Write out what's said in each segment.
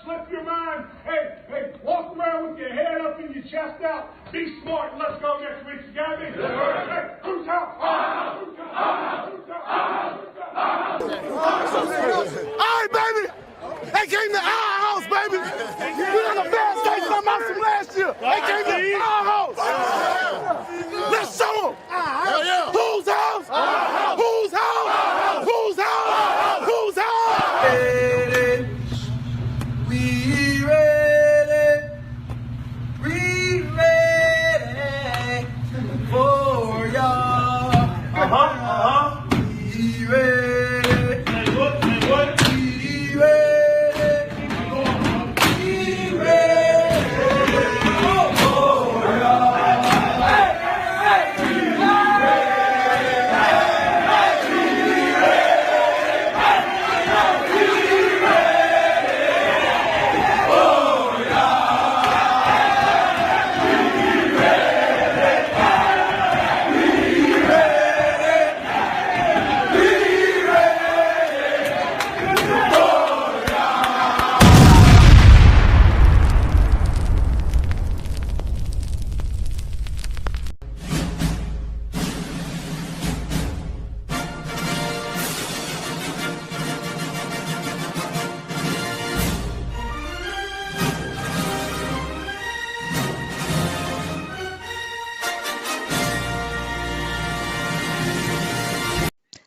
slip your mind. Hey, walk around with your head up and your chest out. Be smart. Let's go next week. You got me? Hey, who's house? All right, baby. They came to our house, baby. We got the best thing from us from last year. They came to our house. Let's show them. Whose house? Whose house? Whose house? Whose house? Ready. We ready. We ready for y'all. We ready. We ready. We ready for y'all.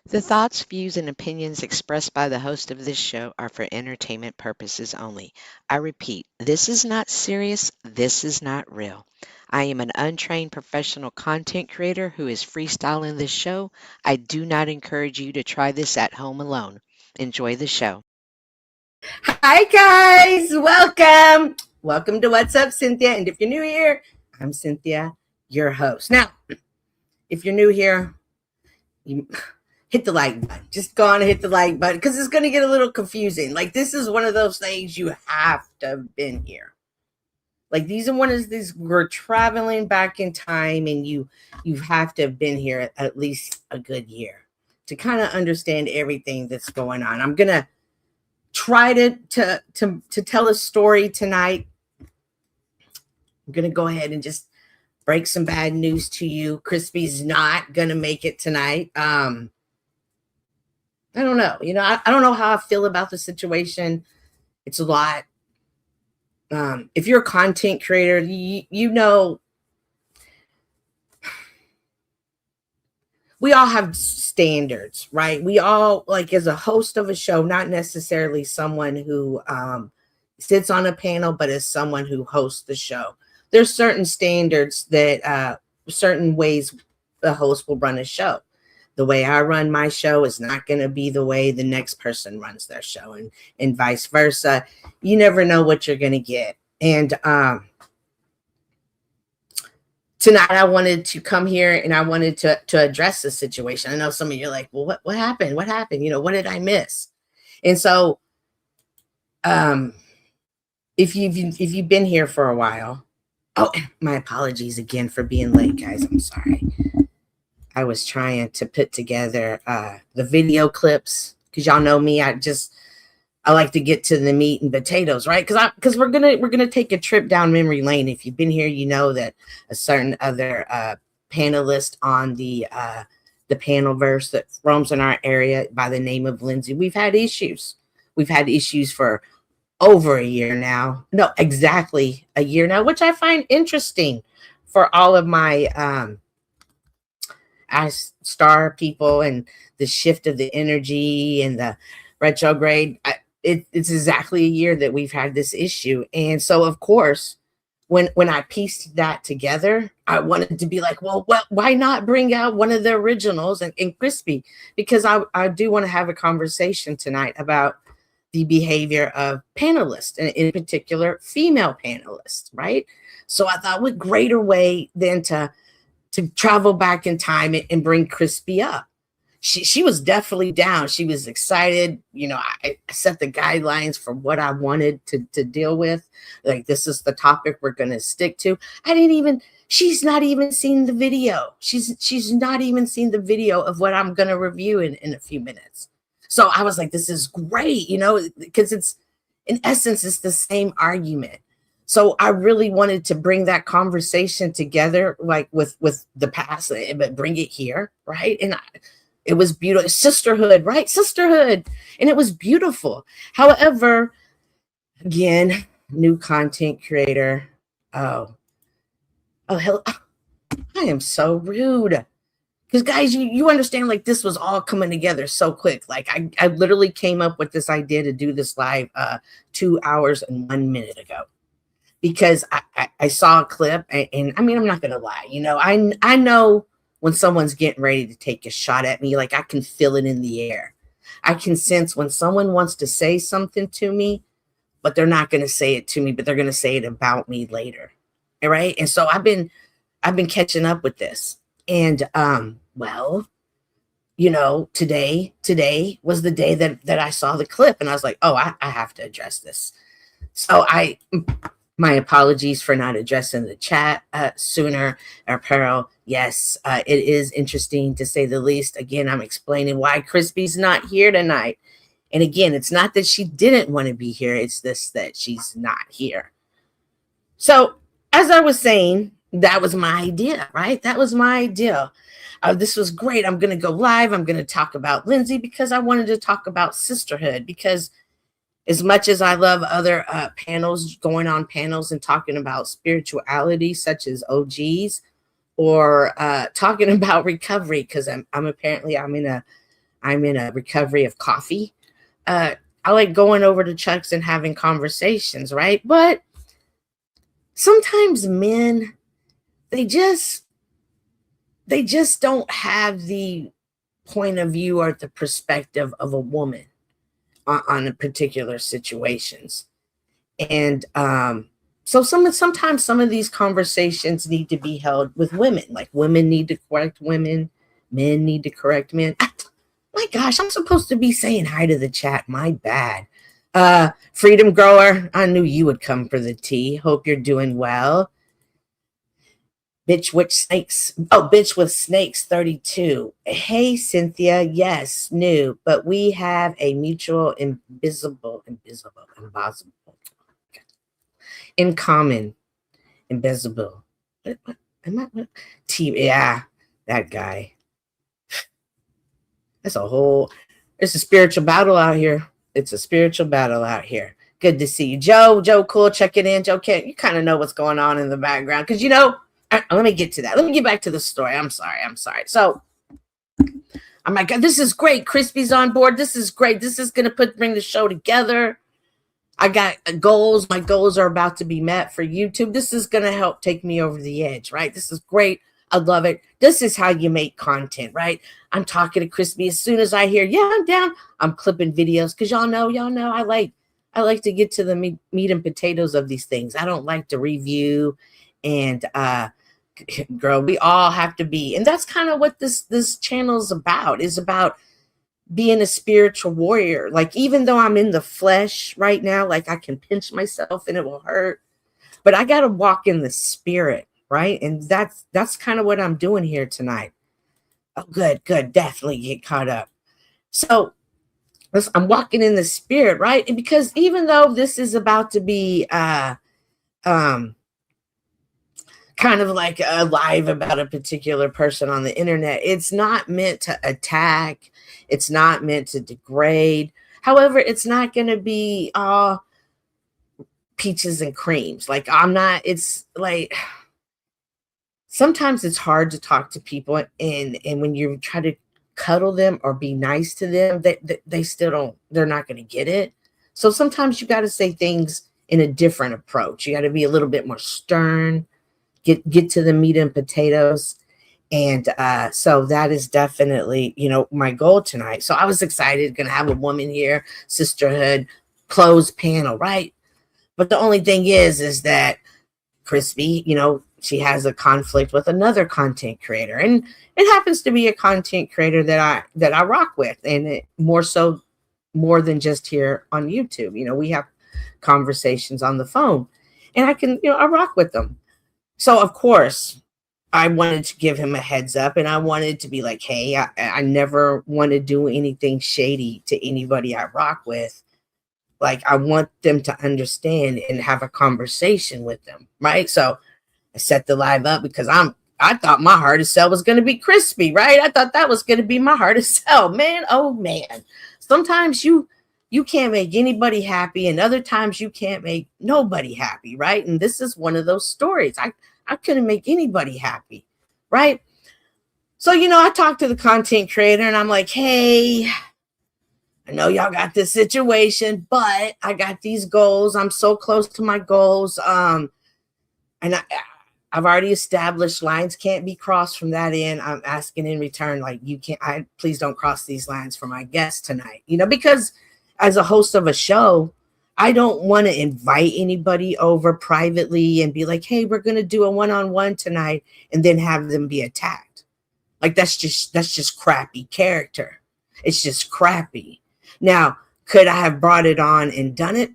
The thoughts, views, and opinions expressed by the host of this show are for entertainment purposes only. I repeat, this is not serious, this is not real. I am an untrained professional content creator who is freestyling this show. I do not encourage you to try this at home alone. Enjoy the show. Hi guys, welcome. Welcome to What's Up, Cynthia. And if you're new here, I'm Cynthia, your host. Now, if you're new here, you hit the like button. Just go on and hit the like button because it's going to get a little confusing. Like, this is one of those things you have to have been here. Like, these are one of these, we're traveling back in time and you have to have been here at least a good year to kind of understand everything that's going on. I'm going to try to tell a story tonight. I'm going to go ahead and just break some bad news to you. Crispy's not going to make it tonight. I don't know. I don't know how I feel about the situation. It's a lot. If you're a content creator, you know, we all have standards, right? We all, like, as a host of a show, not necessarily someone who sits on a panel, but as someone who hosts the show. There's certain standards that certain ways the host will run a show. The way I run my show is not going to be the way the next person runs their show, and vice versa. You never know what you're going to get. And tonight I wanted to come here and I wanted to address the situation. I know some of you are like, well, what happened? What happened? What did I miss? And so if you've been here for a while, my apologies again for being late, guys. I'm sorry. I was trying to put together the video clips because y'all know me. I like to get to the meat and potatoes, right? Because we're gonna take a trip down memory lane. If you've been here, you know that a certain other panelist on the panelverse that roams in our area by the name of Lindsay. We've had issues. We've had issues for over a year now. No, exactly a year now, which I find interesting for all of my star people and the shift of the energy and the retrograde. It's exactly a year that we've had this issue. And so, of course, when I pieced that together, I wanted to be like, well, why not bring out one of the originals and Crispy? Because I do want to have a conversation tonight about the behavior of panelists, and in particular, female panelists, right? So I thought, what greater way than to travel back in time and bring Crispy up. She was definitely down. She was excited. I set the guidelines for what I wanted to deal with. Like, this is the topic we're going to stick to. She's not even seen the video. She's not even seen the video of what I'm going to review in a few minutes. So I was like, this is great, because In essence, it's the same argument. So I really wanted to bring that conversation together, like with the past, but bring it here, right? And it was beautiful. Sisterhood, right? Sisterhood. And it was beautiful. However, again, new content creator. Oh, hell, I am so rude. Because guys, you understand, like, this was all coming together so quick. Like I literally came up with this idea to do this live 2 hours and 1 minute ago. Because I saw a clip, and I mean, I'm not gonna lie, you know, I know when someone's getting ready to take a shot at me, like I can feel it in the air. I can sense when someone wants to say something to me, but they're not gonna say it to me, but they're gonna say it about me later. All right. And so I've been catching up with this. And well, you know, today was the day that I saw the clip, and I was like, oh, I have to address this. So my apologies for not addressing the chat sooner. Apparel, yes, it is interesting to say the least. Again, I'm explaining why Krispy's not here tonight. And again, it's not that she didn't want to be here. It's this that she's not here. So as I was saying, that was my idea, right? That was my idea. This was great. I'm going to go live. I'm going to talk about Lindsay because I wanted to talk about sisterhood, because as much as I love other panels, going on panels and talking about spirituality, such as OGs, or talking about recovery, because I'm in a recovery of coffee. I like going over to Chuck's and having conversations, right? But sometimes men, they just don't have the point of view or the perspective of a woman on a particular situations. And so sometimes some of these conversations need to be held with women. Like, women need to correct women, men need to correct men. My gosh, I'm supposed to be saying hi to the chat. My bad. Freedom Grower, I knew you would come for the tea. Hope you're doing well. Bitch with snakes 32. Hey Cynthia, yes, new, but we have a mutual impossible in common. Invisible. What am I? What? Yeah, that guy. It's a spiritual battle out here. It's a spiritual battle out here. Good to see you. Joe Cool, checking in. Joe, you kind of know what's going on in the background. Because, you know, let me get to that. Let me get back to the story. I'm sorry. So, oh my God, this is great. Crispy's on board. This is great. This is going to bring the show together. I got goals. My goals are about to be met for YouTube. This is going to help take me over the edge, right? This is great. I love it. This is how you make content, right? I'm talking to Crispy. As soon as I hear, yeah, I'm down, I'm clipping videos, because y'all know, I like to get to the meat and potatoes of these things. I don't like to review, and girl, we all have to be, and that's kind of what this channel is about. Is about being a spiritual warrior. Like, even though I'm in the flesh right now, like I can pinch myself and it will hurt, but I got to walk in the spirit. Right. And that's kind of what I'm doing here tonight. Oh, good. Definitely get caught up. So I'm walking in the spirit, right? And because even though this is about to be kind of like a live about a particular person on the internet, it's not meant to attack. It's not meant to degrade. However, it's not going to be all peaches and creams. Like, it's like, sometimes it's hard to talk to people, and when you try to cuddle them or be nice to them, they still don't, they're not going to get it. So sometimes you got to say things in a different approach. You got to be a little bit more stern, get to the meat and potatoes. And so that is definitely, my goal tonight. So I was excited, going to have a woman here, sisterhood, closed panel, right? But the only thing is that Crispy, she has a conflict with another content creator, and it happens to be a content creator that I rock with, and it more than just here on YouTube. We have conversations on the phone, and I rock with them. So of course I wanted to give him a heads up, and I wanted to be like, hey, I never want to do anything shady to anybody I rock with. Like, I want them to understand and have a conversation with them, right? So I set the live up because I thought my hardest sell was going to be Crispy, right? I thought that was going to be my hardest sell, man. Oh man, sometimes you can't make anybody happy, and other times you can't make nobody happy, right? And this is one of those stories. I couldn't make anybody happy, right? So, I talked to the content creator and I'm like, hey, I know y'all got this situation, but I got these goals. I'm so close to my goals. And I've already established lines can't be crossed from that end. I'm asking in return, like, please don't cross these lines for my guests tonight, because as a host of a show, I don't want to invite anybody over privately and be like, hey, we're going to do a one-on-one tonight, and then have them be attacked. Like, that's just crappy character. It's just crappy. Now, could I have brought it on and done it?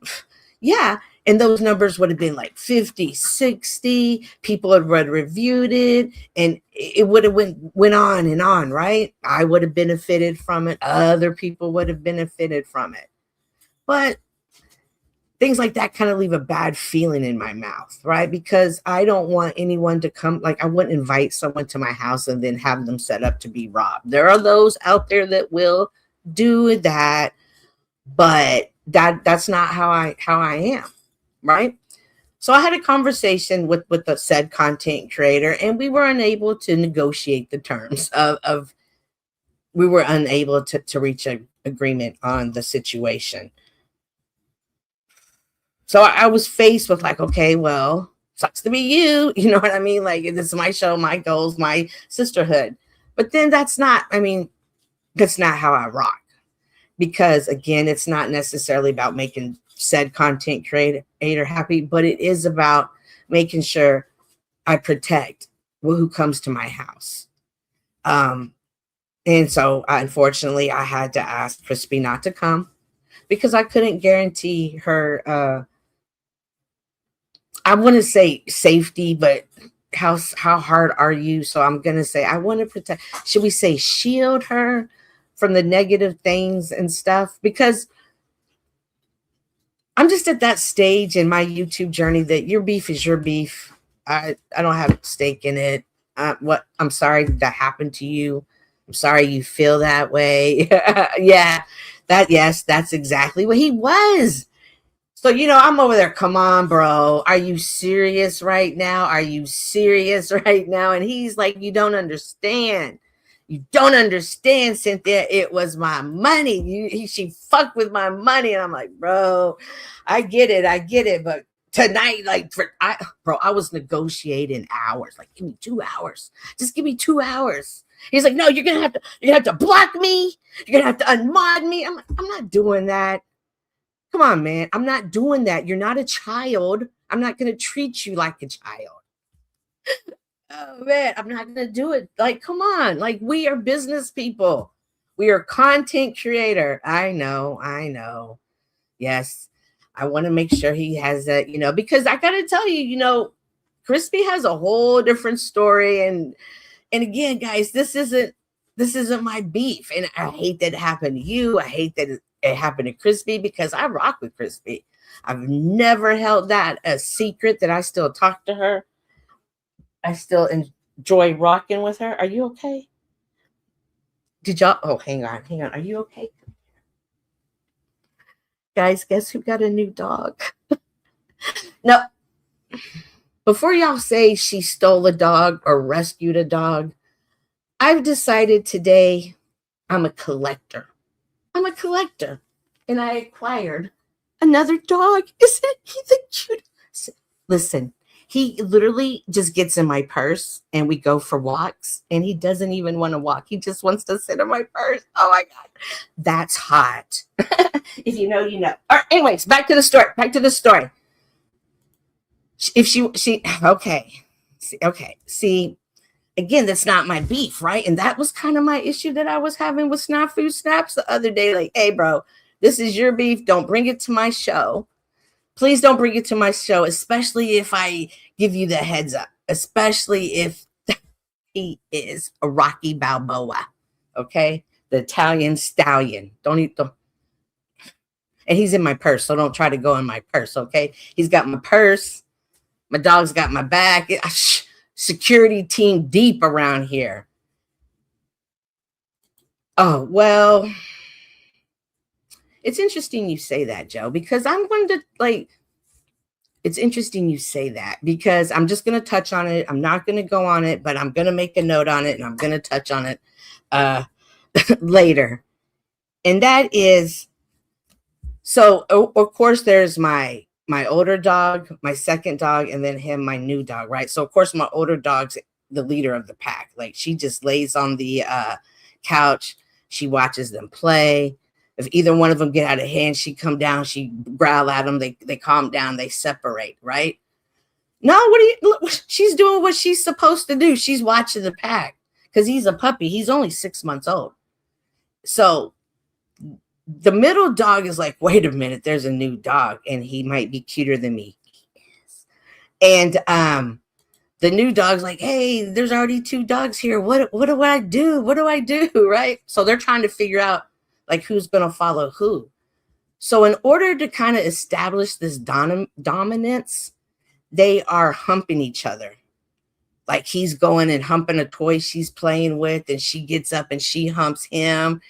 Yeah. And those numbers would have been like 50, 60. People had reviewed it, and it would have went on and on, right? I would have benefited from it. Other people would have benefited from it. But things like that kind of leave a bad feeling in my mouth, right? Because I don't want anyone to come, like, I wouldn't invite someone to my house and then have them set up to be robbed. There are those out there that will do that, but that's not how I am, right? So I had a conversation with the said content creator, and we were unable to negotiate the terms of we were unable to reach an agreement on the situation. So I was faced with like, okay, well, sucks to be you. You know what I mean? Like, this is my show, my goals, my sisterhood. But then that's not how I rock. Because again, it's not necessarily about making said content creator happy, but it is about making sure I protect who comes to my house. And so unfortunately, I had to ask Crispy not to come because I couldn't guarantee her, I want to say safety, but how hard are you? So I'm going to say, I want to protect, should we say shield her from the negative things and stuff? Because I'm just at that stage in my YouTube journey that your beef is your beef. I don't have a stake in it. I'm sorry that happened to you. I'm sorry you feel that way. Yeah, that's exactly what he was. So, I'm over there. Come on, bro. Are you serious right now? Are you serious right now? And he's like, you don't understand. You don't understand, Cynthia. It was my money. She fucked with my money. And I'm like, bro, I get it. But tonight, I was negotiating hours. Like, give me 2 hours. Just give me 2 hours. He's like, no, you're gonna have to block me. You're gonna have to unmod me. I'm like, I'm not doing that. Come on, man. I'm not doing that. You're not a child. I'm not gonna treat you like a child. Oh man, I'm not gonna do it. Like, come on. Like, we are business people. We are content creator. I know. Yes. I want to make sure he has that, because I gotta tell you, Crispy has a whole different story. And again, guys, this isn't my beef. And I hate that it happened to you. I hate that it happened to Crispy because I rock with Crispy. I've never held that a secret that I still talk to her. I still enjoy rocking with her. Are you okay? Did y'all? Oh, hang on. Are you okay? Guys, guess who got a new dog? No. Before y'all say she stole a dog or rescued a dog, I've decided today I'm a collector. And I acquired another dog. Isn't he the cutest? Listen, he literally just gets in my purse and we go for walks, and he doesn't even want to walk. He just wants to sit in my purse. Oh my God. That's hot. If you know, you know. All right, anyways, back to the story. If she okay. See, again, that's not my beef, right? And that was kind of my issue that I was having with Snafu Snaps the other day. Like, hey, bro, this is your beef. Don't bring it to my show. Please don't bring it to my show, especially if I give you the heads up, especially if he is a Rocky Balboa, okay? The Italian stallion. And he's in my purse, so don't try to go in my purse, okay? He's got my purse. My dog's got my back. Security team deep around here. Oh, well, it's interesting you say that, Joe, because I'm going to it's interesting you say that because I'm just going to touch on it. I'm not going to go on it, but I'm going to make a note on it and I'm going to touch on it later. And that is, so of course there's my older dog, my second dog, and then him, my new dog, right? So of course my older dog's the leader of the pack. Like she just lays on the couch. She watches them play. If either one of them get out of hand, she come down, she growl at them, they calm down, they separate, right? No, she's doing what she's supposed to do. She's watching the pack because he's a puppy. He's only 6 months old. So the middle dog is like, wait a minute, there's a new dog and he might be cuter than me. And the new dog's like, hey, there's already 2 dogs here. What do I do? What do I do? Right? So they're trying to figure out like who's going to follow who. So in order to kind of establish this dominance, they are humping each other. Like he's going and humping a toy she's playing with, and she gets up and she humps him.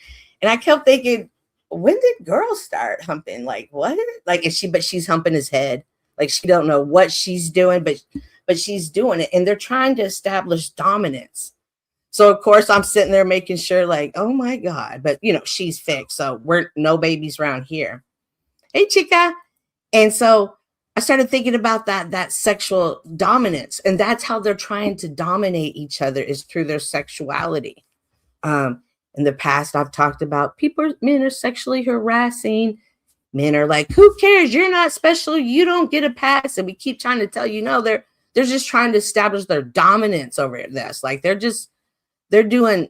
And I kept thinking, when did girls start humping? Like what? Like but she's humping his head. Like she don't know what she's doing, but she's doing it. And they're trying to establish dominance. So of course I'm sitting there making sure like, oh my God, but you know, she's fixed. So we're no babies around here. Hey chica. And so I started thinking about that sexual dominance, and that's how they're trying to dominate each other is through their sexuality. In the past, I've talked about men are sexually harassing. Men are like, who cares? You're not special. You don't get a pass. And we keep trying to tell you, no, they're just trying to establish their dominance over this. Like they're doing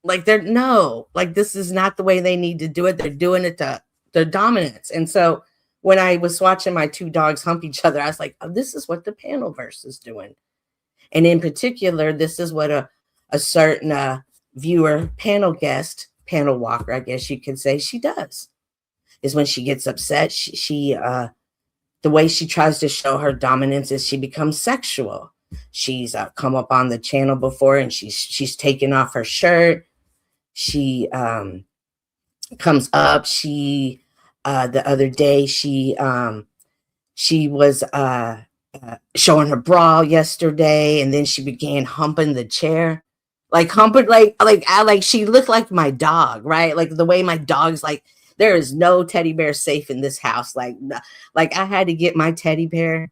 like this is not the way they need to do it. They're doing it to their dominance. And so when I was watching my 2 dogs hump each other, I was like, oh, this is what the panel verse is doing. And in particular, this is what a certain viewer, panel guest, panel walker, I guess you could say she does, is when she gets upset, she the way she tries to show her dominance is she becomes sexual. She's come up on the channel before and she's taken off her shirt. She comes up. She the other day she was showing her bra yesterday, and then she began humping the chair, like she looked like my dog, right? Like the way my dog's like, there is no teddy bear safe in this house. Like I had to get my teddy bears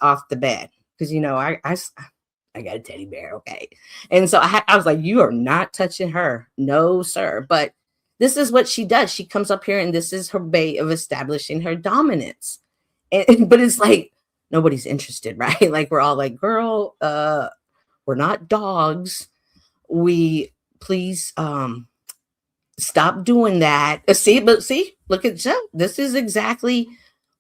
off the bed because you know I got a teddy bear, okay? And so I was like, you are not touching her, no sir. But this is what she does. She comes up here and this is her way of establishing her dominance. But it's like nobody's interested, right? Like we're all like, girl, we're not dogs. We please stop doing that. See, look at Joe. This is exactly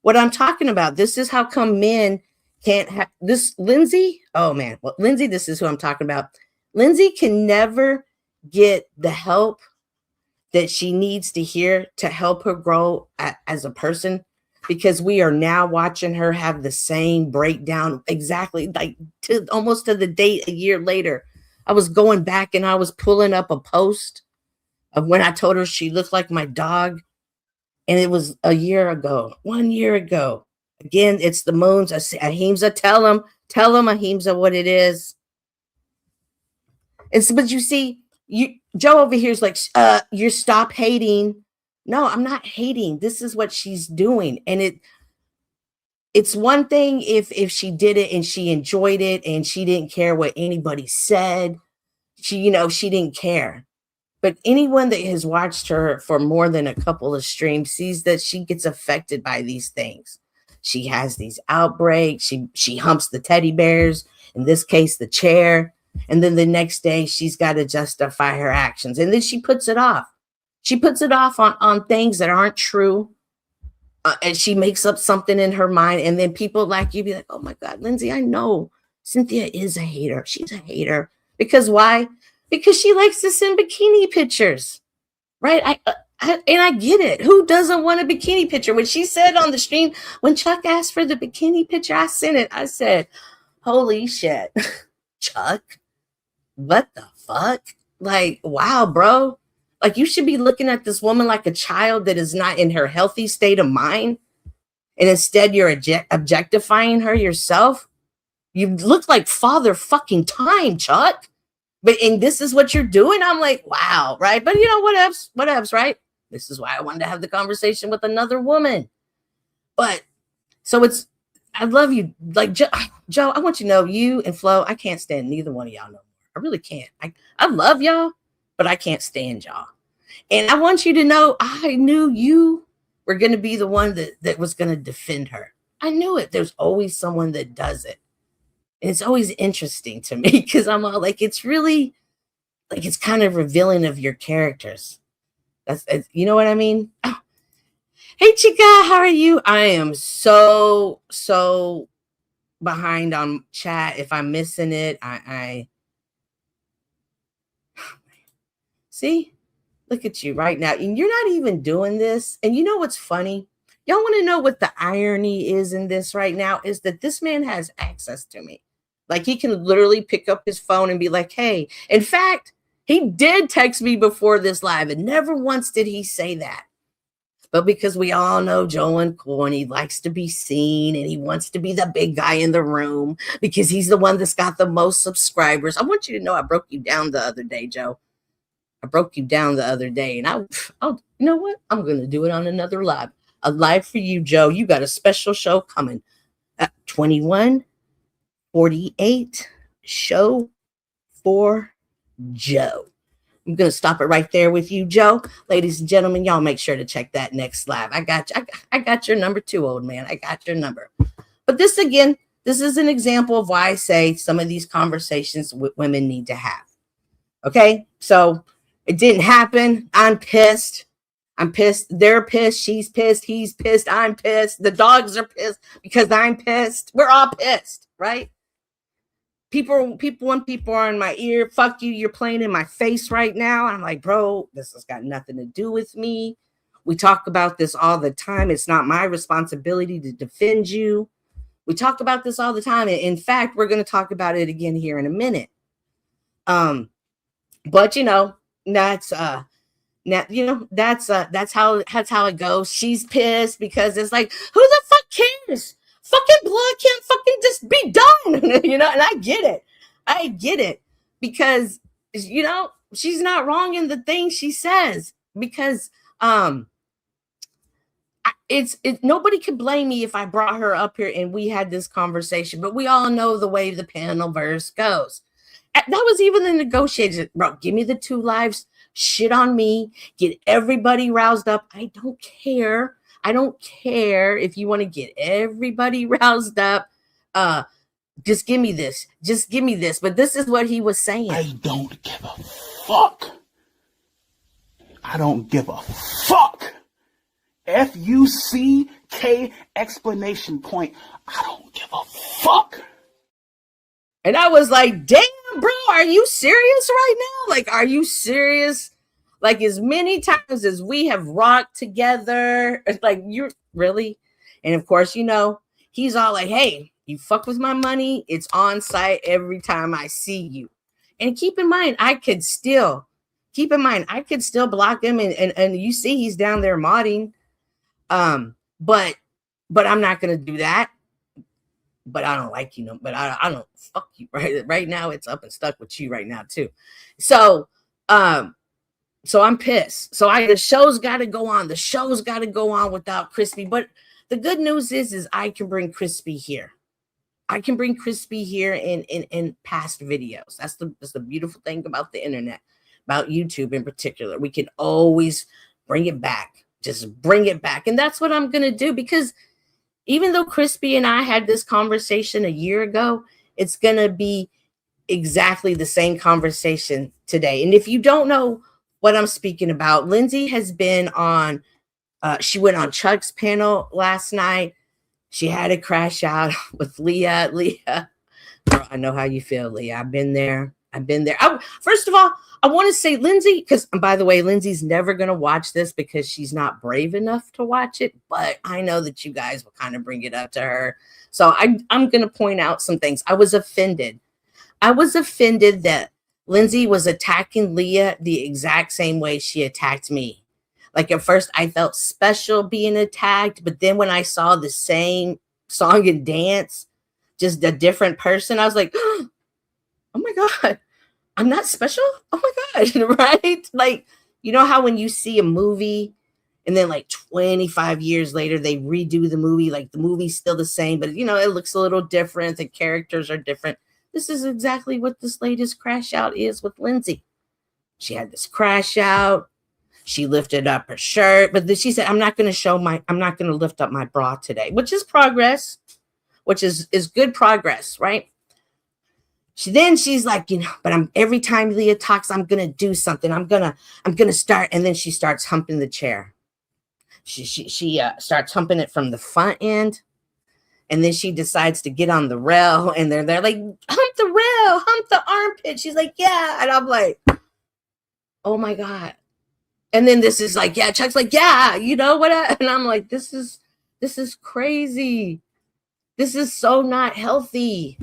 what I'm talking about. This is how come men can't have this. Lindsay, oh man, well, Lindsay, this is who I'm talking about. Lindsay can never get the help that she needs to hear to help her grow as a person, because we are now watching her have the same breakdown exactly like almost to the date a year later. I was going back and I was pulling up a post of when I told her she looked like my dog. And it was a year ago, 1 year ago. Again, it's the moons. Ahimsa, tell him, Ahimsa, what it is. But you see, Joe over here is like, you stop hating. No, I'm not hating. This is what she's doing. And it's one thing if she did it and she enjoyed it and she didn't care what anybody said. She didn't care. But anyone that has watched her for more than a couple of streams sees that she gets affected by these things. She has these outbreaks. She humps the teddy bears, in this case, the chair. And then the next day she's got to justify her actions. And then she puts it off. She puts it off on things that aren't true. And she makes up something in her mind. And then people like you be like, oh my God, Lindsay, I know Cynthia is a hater. She's a hater. Because why? Because she likes to send bikini pictures, right? And I get it. Who doesn't want a bikini picture? When she said on the stream, when Chuck asked for the bikini picture, I sent it. I said, holy shit, Chuck, what the fuck? Like, wow, bro. Like, you should be looking at this woman like a child that is not in her healthy state of mind. And instead you're objectifying her yourself. You look like father fucking time, Chuck. And this is what you're doing. I'm like, wow, right? But you know, whatevs, right? This is why I wanted to have the conversation with another woman. But so I love you. Like, Joe, I want you to know, you and Flo, I can't stand neither one of y'all no more. I really can't. I love y'all, but I can't stand y'all. And I want you to know, I knew you were going to be the one that was going to defend her. I knew it. There's always someone that does it. And it's always interesting to me because I'm all like, it's really like, it's kind of revealing of your characters. That's you know what I mean? Oh. Hey, Chica, how are you? I am so behind on chat. If I'm missing it, I see, look at you right now. And you're not even doing this. And you know what's funny? Y'all want to know what the irony is in this right now? Is that this man has access to me. Like, he can literally pick up his phone and be like, hey, in fact, he did text me before this live, and never once did he say that. But because we all know Joe and Corn, he likes to be seen and he wants to be the big guy in the room because he's the one that's got the most subscribers. I want you to know I broke you down the other day, Joe. I broke you down the other day, and I'll you know what? I'm going to do it on another live. A live for you, Joe. You got a special show coming at 21:48 show for Joe. I'm going to stop it right there with you, Joe. Ladies and gentlemen, y'all make sure to check that next live. I got you. I got your number too, old man. I got your number. But this, again, this is an example of why I say some of these conversations women need to have. Okay? So it didn't happen. I'm pissed. I'm pissed. They're pissed. She's pissed. He's pissed. I'm pissed. The dogs are pissed because I'm pissed. We're all pissed, right? People when people are in my ear, fuck you, you're playing in my face right now. I'm like, bro, this has got nothing to do with me. We talk about this all the time. It's not my responsibility to defend you. We talk about this all the time. In fact, we're going to talk about it again here in a minute. But you know, that's how it goes. She's pissed because it's like, who the fuck cares? Fucking blood can't fucking just be done, you know. And I get it because, you know, she's not wrong in the things she says, because nobody could blame me if I brought her up here and we had this conversation. But we all know the way the panel verse goes. That was even the negotiation, bro. Give me the 2 lives, shit on me, get everybody roused up. I don't care if you want to get everybody roused up. Just give me this. But this is what he was saying. I don't give a fuck. I don't give a fuck. F-U-C-K exclamation point. I don't give a fuck. And I was like, damn, bro, are you serious right now? Like, are you serious? Like, as many times as we have rocked together, it's like, you're really? And of course, you know, he's all like, hey, you fuck with my money, it's on site every time I see you. And keep in mind, I could still block him, and you see he's down there modding. But I'm not gonna do that. But I don't like you, know, but I don't fuck you right now. It's up and stuck with you right now too. So I'm pissed. So the show's got to go on. The show's got to go on without Crispy. But the good news is I can bring Crispy here. I can bring Crispy here in past videos. That's the beautiful thing about the internet, about YouTube in particular. We can always bring it back. Just bring it back. And that's what I'm going to do, because even though Crispy and I had this conversation a year ago, it's going to be exactly the same conversation today. And if you don't know what I'm speaking about, Lindsay has been on, she went on Chuck's panel last night. She had to crash out with Leah. Girl, I know how you feel, Leah. I've been there. I've been there. First of all, I want to say Lindsay, because by the way, Lindsay's never going to watch this because she's not brave enough to watch it. But I know that you guys will kind of bring it up to her. So I'm going to point out some things. I was offended. I was offended that Lindsay was attacking Leah the exact same way she attacked me. Like at first I felt special being attacked, but then when I saw the same song and dance, just a different person, I was like, oh my God, I'm not special? Oh my God, right? Like, you know how when you see a movie and then like 25 years later, they redo the movie, like the movie's still the same, but it looks a little different. The characters are different. This is exactly what this latest crash out is with Lindsay. She had this crash out. She lifted up her shirt, but then she said, I'm not going to lift up my bra today, which is progress, which is good progress, right? She's like, but every time Leah talks, I'm going to do something. I'm going to start. And then she starts humping the chair. She starts humping it from the front end. And then she decides to get on the rail, and they're like, hump the rail, hump the armpit. She's like, yeah. And I'm like, oh my God. And then this is like, yeah, Chuck's like, yeah, you know what? And I'm like, this is crazy. This is so not healthy.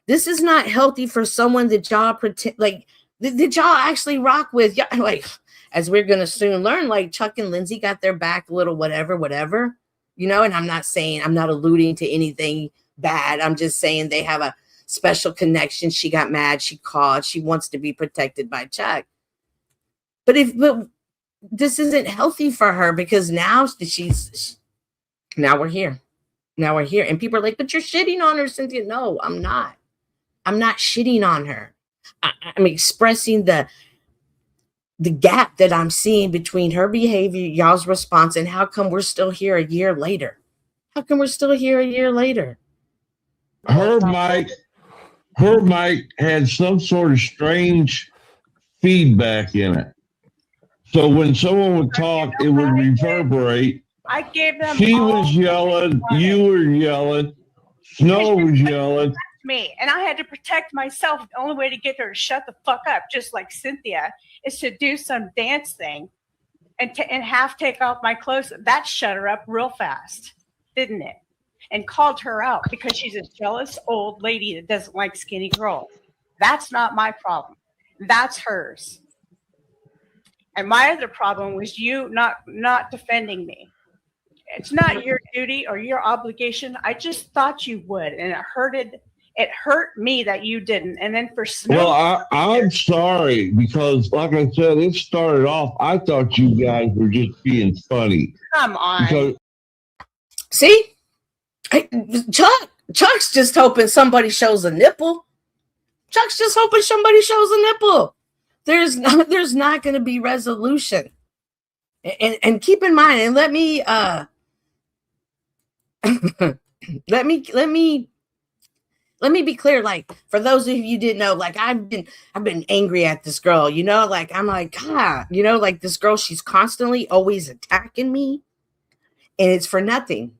This is not healthy for someone that y'all pretend like that y'all actually rock with. Yeah, like, as we're gonna soon learn, like Chuck and Lindsay got their back a little whatever. And I'm not alluding to anything bad. I'm just saying they have a special connection. She got mad. She called. She wants to be protected by Chuck. But this isn't healthy for her because now we're here. Now we're here. And people are like, but you're shitting on her, Cynthia. No, I'm not. I'm not shitting on her. I'm expressing the gap that I'm seeing between her behavior, y'all's response, and how come we're still here a year later? How come we're still here a year later? Her mic had some sort of strange feedback in it. So when someone would talk, it would reverberate. I gave them. She was yelling, you were yelling, Snow was yelling. Me, and I had to protect myself. The only way to get her to shut the fuck up, just like Cynthia, is to do some dance thing and half take off my clothes. That shut her up real fast, didn't it? And called her out because she's a jealous old lady that doesn't like skinny girls. That's not my problem. That's hers. And my other problem was you not defending me. It's not your duty or your obligation. I just thought you would, and it hurt me that you didn't. And then for Snow. Well, I'm sorry because, like I said, it started off. I thought you guys were just being funny. Come on. Because, see, Chuck's just hoping somebody shows a nipple. Chuck's just hoping somebody shows a nipple. There's not going to be resolution. And keep in mind, and let me be clear. Like, for those of you who didn't know, like I've been angry at this girl, like I'm like, God, like this girl, she's constantly always attacking me, and it's for nothing.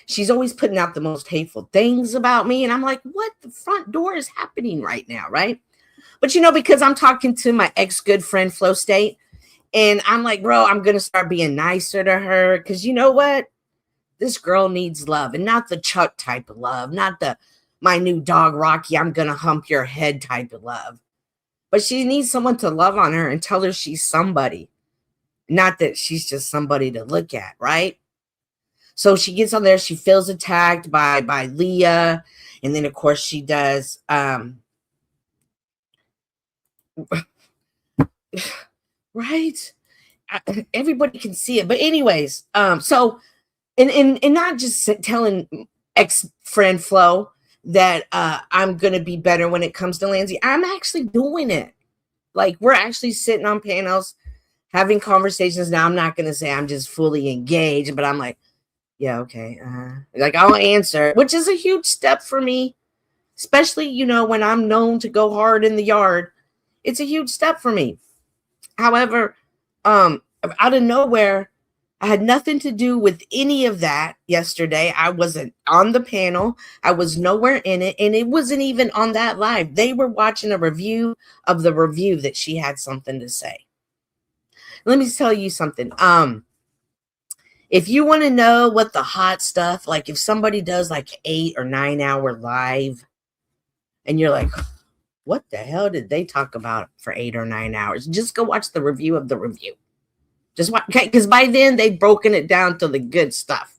She's always putting out the most hateful things about me, and I'm like, what the front door is happening right now, right? But because I'm talking to my ex good friend Flo State, and I'm like, bro, I'm gonna start being nicer to her because you know what? This girl needs love, and not the Chuck type of love, not the my new dog Rocky, I'm gonna hump your head type of love. But she needs someone to love on her and tell her she's somebody, not that she's just somebody to look at, right? So she gets on there, she feels attacked by Leah, and then of course she does right? Everybody can see it. But anyways, so and not just telling ex-friend Flo that I'm gonna be better when it comes to Lindsay. I'm actually doing it. Like, we're actually sitting on panels, having conversations. Now, I'm not gonna say I'm just fully engaged, but I'm like, yeah, okay. Like, I'll answer, which is a huge step for me, especially, when I'm known to go hard in the yard. It's a huge step for me. However, out of nowhere, I had nothing to do with any of that yesterday. I wasn't on the panel. I was nowhere in it. And it wasn't even on that live. They were watching a review of the review that she had something to say. Let me tell you something. If you want to know what the hot stuff, like if somebody does like 8 or 9 hour live and you're like, what the hell did they talk about for 8 or 9 hours? Just go watch the review of the review. Just watch, okay, because by then they've broken it down to the good stuff.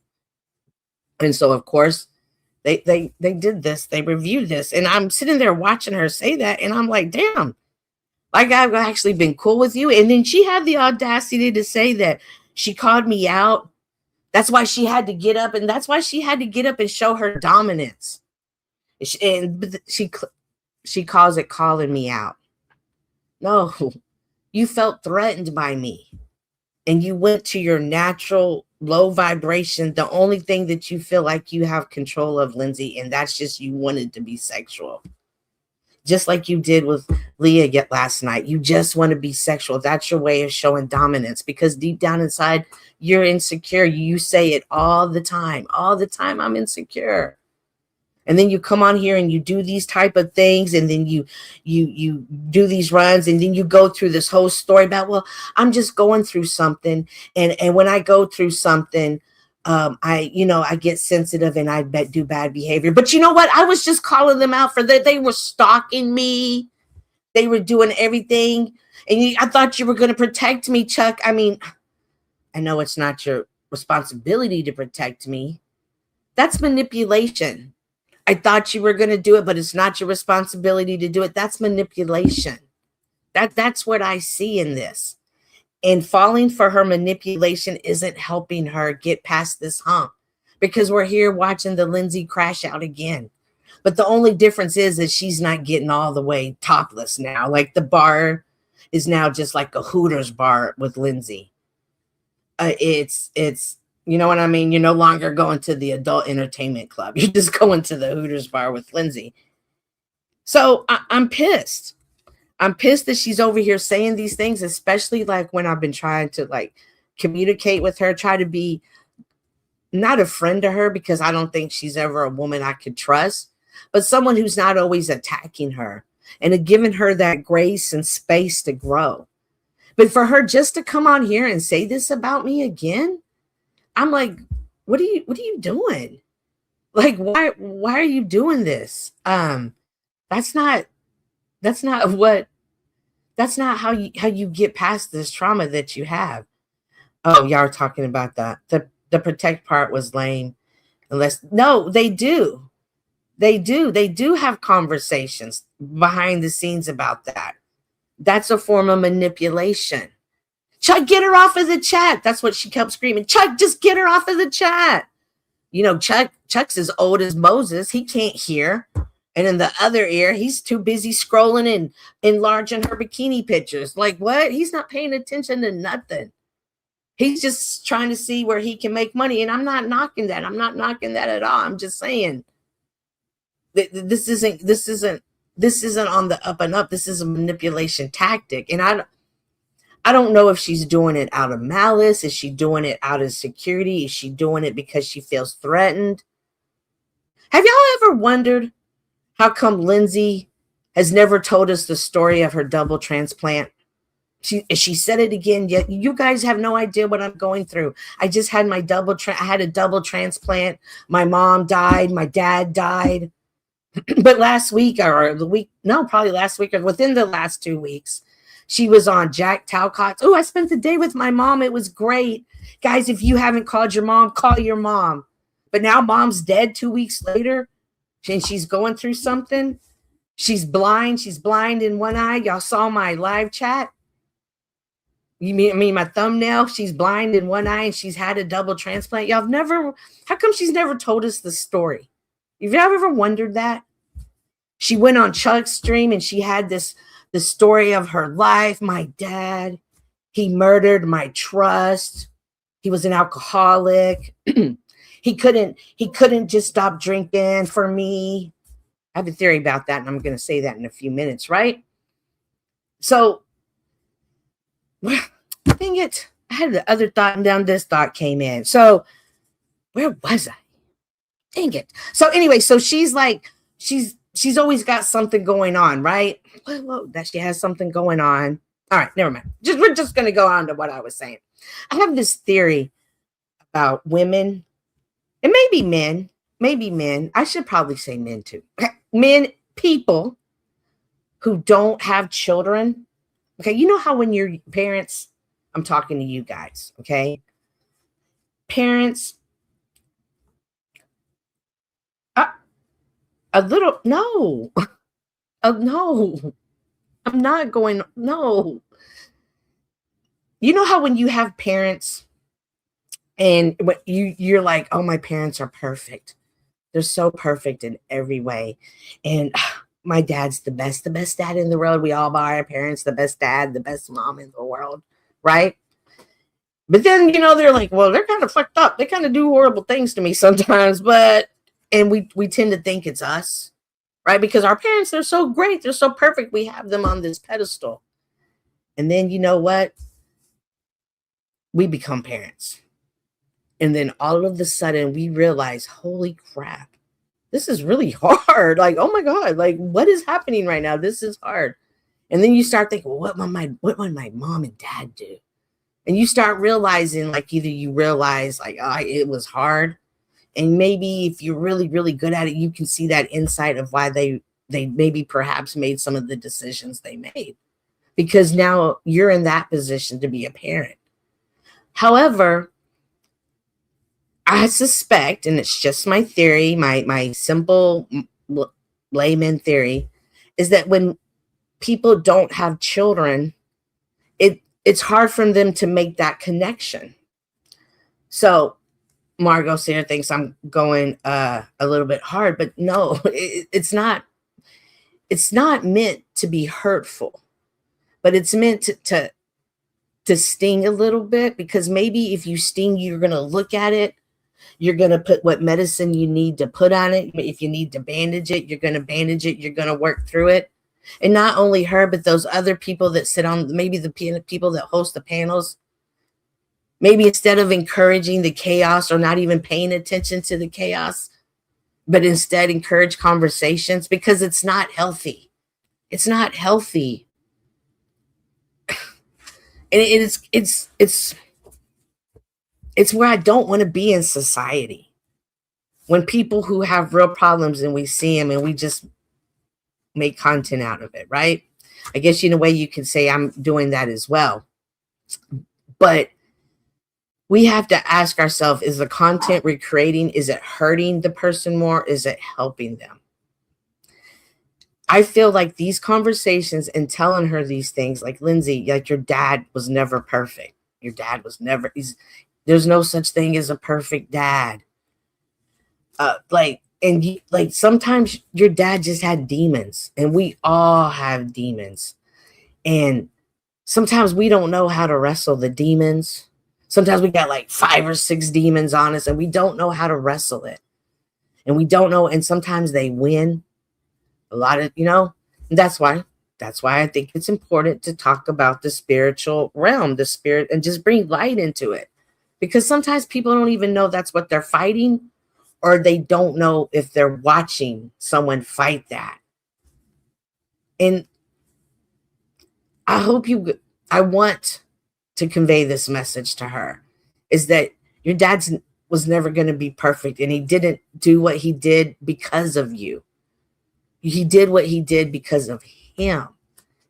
And so, of course, they did this. They reviewed this. And I'm sitting there watching her say that. And I'm like, damn, like I've actually been cool with you. And then she had the audacity to say that she called me out. That's why she had to get up. And that's why she had to get up and show her dominance. And she calls it calling me out. No, you felt threatened by me. And you went to your natural low vibration, the only thing that you feel like you have control of, Lindsay, and that's just you wanted to be sexual. Just like you did with Leah last night. You just want to be sexual. That's your way of showing dominance, because deep down inside, you're insecure. You say it all the time. All the time, I'm insecure. And then you come on here and you do these type of things, and then you do these runs, and then you go through this whole story about, well, I'm just going through something, and when I go through something, I get sensitive and I do bad behavior. But you know what? I was just calling them out for that. They were stalking me. They were doing everything, and I thought you were going to protect me, Chuck. I mean, I know it's not your responsibility to protect me. That's manipulation. I thought you were going to do it, but it's not your responsibility to do it. That's manipulation. That's what I see in this. And falling for her manipulation isn't helping her get past this hump, because we're here watching the Lindsay crash out again. But the only difference is that she's not getting all the way topless now. Like the bar is now just like a Hooters bar with Lindsay. It's you know what I mean? You're no longer going to the adult entertainment club. You're just going to the Hooters bar with Lindsay. So I'm pissed. I'm pissed that she's over here saying these things, especially like when I've been trying to like communicate with her, try to be not a friend to her, because I don't think she's ever a woman I could trust, but someone who's not always attacking her and giving her that grace and space to grow. But for her just to come on here and say this about me again, I'm like, what are you doing? Like, why are you doing this? That's not how you get past this trauma that you have. Oh, y'all are talking about that. The protect part was lame. No, they do. They do have conversations behind the scenes about that. That's a form of manipulation. Chuck, get her off of the chat. That's what she kept screaming. Chuck, just get her off of the chat. You know, Chuck's as old as Moses. He can't hear. And in the other ear, he's too busy scrolling and enlarging her bikini pictures. Like, what? He's not paying attention to nothing. He's just trying to see where he can make money. And I'm not knocking that. I'm not knocking that at all. I'm just saying that this isn't on the up and up. This is a manipulation tactic. And I don't know if she's doing it out of malice. Is she doing it out of security? Is she doing it because she feels threatened? Have y'all ever wondered how come Lindsay has never told us the story of her double transplant? She said it again. Yet you guys have no idea what I'm going through. I just had my I had a double transplant. My mom died. My dad died. But last week probably last week or within the last 2 weeks, she was on Jack Talcott's. Oh, I spent the day with my mom. It was great. Guys, if you haven't called your mom, call your mom. But now mom's dead 2 weeks later, and she's going through something. She's blind. She's blind in one eye. Y'all saw my live chat. You mean my thumbnail? She's blind in one eye and she's had a double transplant. How come she's never told us the story? Have you ever wondered that? She went on Chuck's stream and she had the story of her life. My dad, he murdered my trust. He was an alcoholic. He couldn't just stop drinking for me. I have a theory about that, and I'm going to say that in a few minutes, right? So, dang it. I had the other thought, and then this thought came in. So where was I? Dang it. So anyway, so she's like, she's always got something going on, right? Well, that she has something going on. All right, never mind. We're just gonna go on to what I was saying. I have this theory about women, and maybe men. I should probably say men too. People who don't have children. Okay, you know how when your parents, I'm talking to you guys, okay? Parents, a little, no, no, I'm not going, no. You know how when you have parents and what you're like, oh, my parents are perfect. They're so perfect in every way. And my dad's the best dad in the world. We all buy our parents the best dad, the best mom in the world, right? But then, they're like, well, they're kind of fucked up. They kind of do horrible things to me sometimes, and we tend to think it's us, right? Because our parents, they're so great. They're so perfect. We have them on this pedestal. And then, you know what? We become parents. And then all of a sudden we realize, holy crap, this is really hard. Like, oh my God, like what is happening right now? This is hard. And then you start thinking, well, what would my mom and dad do? And you start realizing, like, either you realize like, oh, it was hard. And maybe if you're really, really good at it, you can see that insight of why they maybe perhaps made some of the decisions they made. Because now you're in that position to be a parent. However, I suspect, and it's just my theory, my simple layman theory, is that when people don't have children, it's hard for them to make that connection. So Margot Sarah thinks I'm going a little bit hard, but no, it's not. It's not meant to be hurtful, but it's meant to sting a little bit, because maybe if you sting, you're going to look at it. You're going to put what medicine you need to put on it. If you need to bandage it, you're going to bandage it. You're going to work through it. And not only her, but those other people that sit on, maybe the people that host the panels, maybe instead of encouraging the chaos or not even paying attention to the chaos, but instead encourage conversations, because it's not healthy. It's not healthy. And it's where I don't want to be in society. When people who have real problems and we see them and we just make content out of it, right? I guess in a way you can say I'm doing that as well. But we have to ask ourselves, is the content we're creating, is it hurting the person more? Is it helping them? I feel like these conversations and telling her these things, like, Lindsay, like, your dad was never perfect. Your dad was never, there's no such thing as a perfect dad. Sometimes your dad just had demons, and we all have demons. And sometimes we don't know how to wrestle the demons. Sometimes we got like 5 or 6 demons on us, and we don't know how to wrestle it. And we don't know. And sometimes they win a lot of, and that's why I think it's important to talk about the spiritual realm, the spirit, and just bring light into it. Because sometimes people don't even know that's what they're fighting, or they don't know if they're watching someone fight that. And I want to convey this message to her, is that your dad was never going to be perfect, and he didn't do what he did because of you. He did what he did because of him.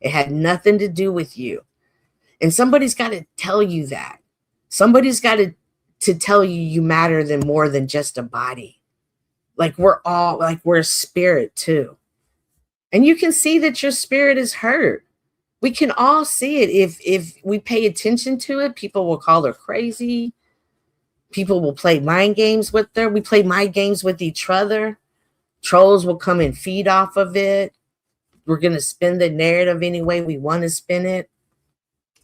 It had nothing to do with you. And somebody's got to tell you that. Somebody's got to tell you you matter more than just a body. Like, we're a spirit too. And you can see that your spirit is hurt. We can all see it. If we pay attention to it, people will call her crazy. People will play mind games with her. We play mind games with each other. Trolls will come and feed off of it. We're going to spin the narrative any way we want to spin it.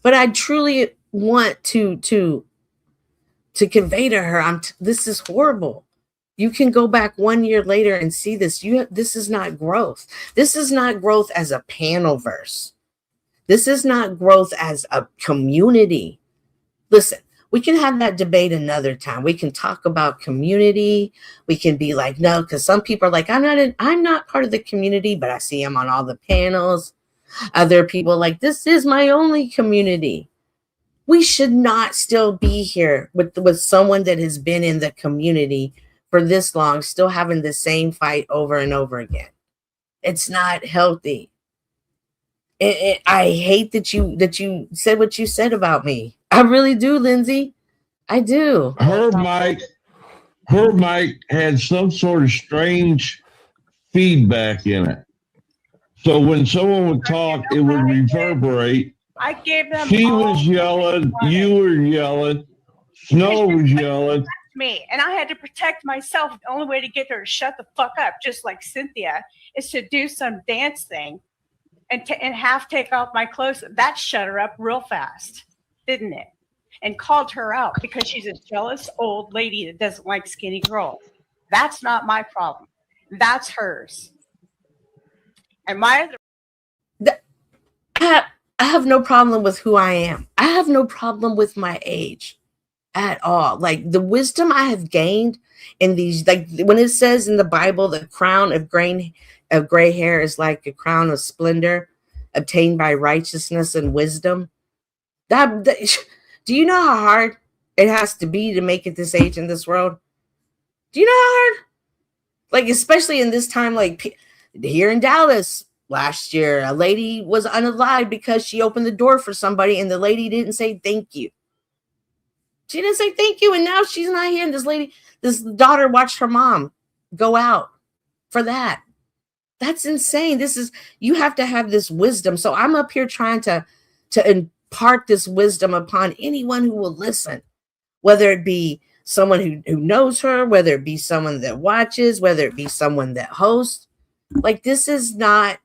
But I truly want to convey to her, this is horrible. You can go back 1 year later and see this. This is not growth. This is not growth as a panel verse. This is not growth as a community. Listen, we can have that debate another time. We can talk about community. We can be like, no, because some people are like, I'm not part of the community, but I see them on all the panels. Other people like, this is my only community. We should not still be here with someone that has been in the community for this long, still having the same fight over and over again. It's not healthy. I hate that you said what you said about me. I really do, Lindsay. I do. Her mic had some sort of strange feedback in it. So when someone would talk, it would reverberate. I gave them. She all was yelling, you were yelling, Snow was yelling. me, and I had to protect myself. The only way to get her to shut the fuck up, just like Cynthia, is to do some dance thing and half take off my clothes. That shut her up real fast, didn't it? And called her out because she's a jealous old lady that doesn't like skinny girls. That's not my problem. That's hers. And my other. I have no problem with who I am. I have no problem with my age at all. Like the wisdom I have gained in these, like when it says in the Bible, the crown of gray hair is like a crown of splendor obtained by righteousness and wisdom. That do you know how hard it has to be to make it this age in this world? Do you know how hard? Like, especially in this time, like here in Dallas last year, a lady was unalived because she opened the door for somebody and the lady didn't say thank you. She didn't say thank you. And now she's not here. And this daughter watched her mom go out for that. That's insane. You have to have this wisdom. So I'm up here trying to impart this wisdom upon anyone who will listen, whether it be someone who knows her, whether it be someone that watches, whether it be someone that hosts. Like, this is not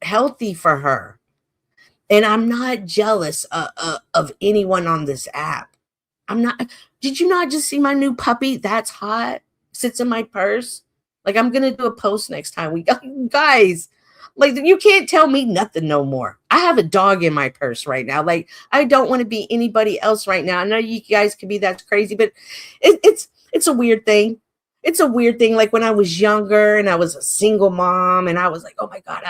healthy for her. And I'm not jealous of anyone on this app. I'm not. Did you not just see my new puppy? That's hot. Sits in my purse. Like, I'm going to do a post next time. Guys, like, you can't tell me nothing no more. I have a dog in my purse right now. Like, I don't want to be anybody else right now. I know you guys could be that's crazy, but it's a weird thing. It's a weird thing. Like when I was younger and I was a single mom and I was like, oh my God,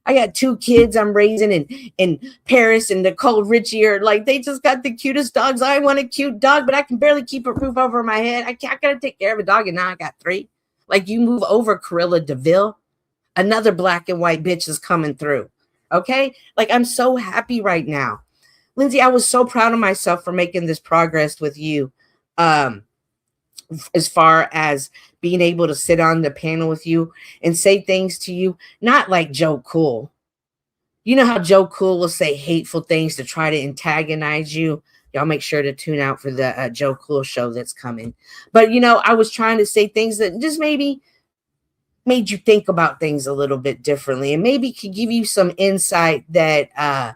I got 2 kids I'm raising in Paris and Nicole Richie are like, they just got the cutest dogs. I want a cute dog, but I can barely keep a roof over my head. I gotta take care of a dog. And now I got 3. Like, you move over, Corilla DeVille, another black and white bitch is coming through. Okay. Like, I'm so happy right now. Lindsay, I was so proud of myself for making this progress with you. As far as being able to sit on the panel with you and say things to you, not like Joe Cool. You know how Joe Cool will say hateful things to try to antagonize you. Y'all make sure to tune out for the Joe Cool show that's coming. But, I was trying to say things that just maybe made you think about things a little bit differently and maybe could give you some insight that a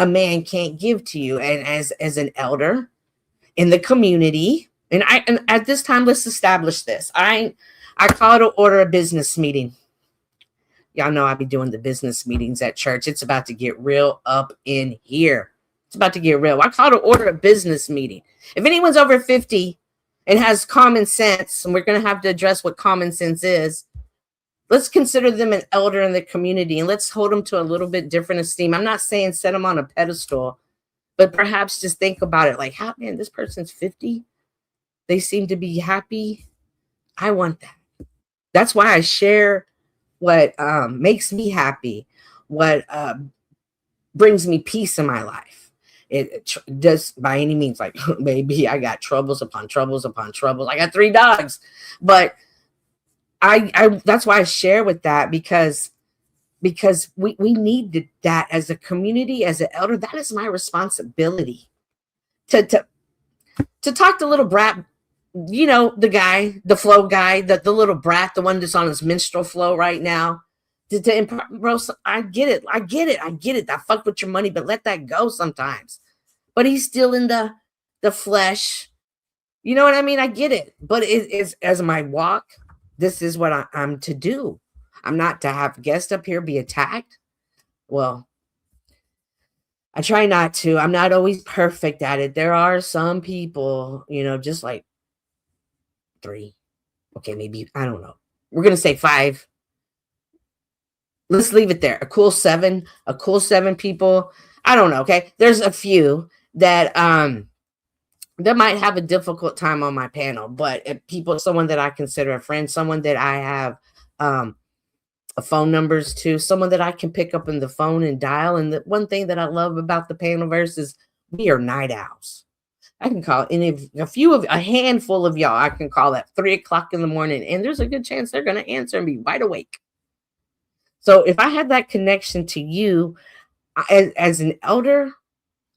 man can't give to you. And as an elder in the community, and at this time, let's establish this. I call to order a business meeting. Y'all know I be doing the business meetings at church. It's about to get real up in here. It's about to get real. I call to order a business meeting. If anyone's over 50 and has common sense, and we're going to have to address what common sense is, let's consider them an elder in the community and let's hold them to a little bit different esteem. I'm not saying set them on a pedestal, but perhaps just think about it like, how, man, this person's 50. They seem to be happy. I want that. That's why I share what makes me happy, what brings me peace in my life. It does by any means, like, maybe I got troubles upon troubles upon troubles. I got 3 dogs, but I that's why I share with that because we need that as a community, as an elder. That is my responsibility to talk to little brat, the guy, the flow guy, the little brat, the one that's on his menstrual flow right now. Bro, I get it. I fuck with your money, but let that go sometimes. But he's still in the flesh. You know what I mean? I get it. But it is, as my walk, this is what I'm to do. I'm not to have guests up here be attacked. Well, I try not to. I'm not always perfect at it. There are some people, just like 3. Okay, maybe, I don't know. We're going to say 5. Let's leave it there. A cool 7 people. I don't know. Okay. There's a few that might have a difficult time on my panel, but someone that I consider a friend, someone that I have a phone numbers to, someone that I can pick up in the phone and dial. And the one thing that I love about the panelverse is we are night owls. I can call a handful of y'all, I can call at 3:00 in the morning, and there's a good chance they're going to answer and be wide awake. So if I had that connection to you as an elder,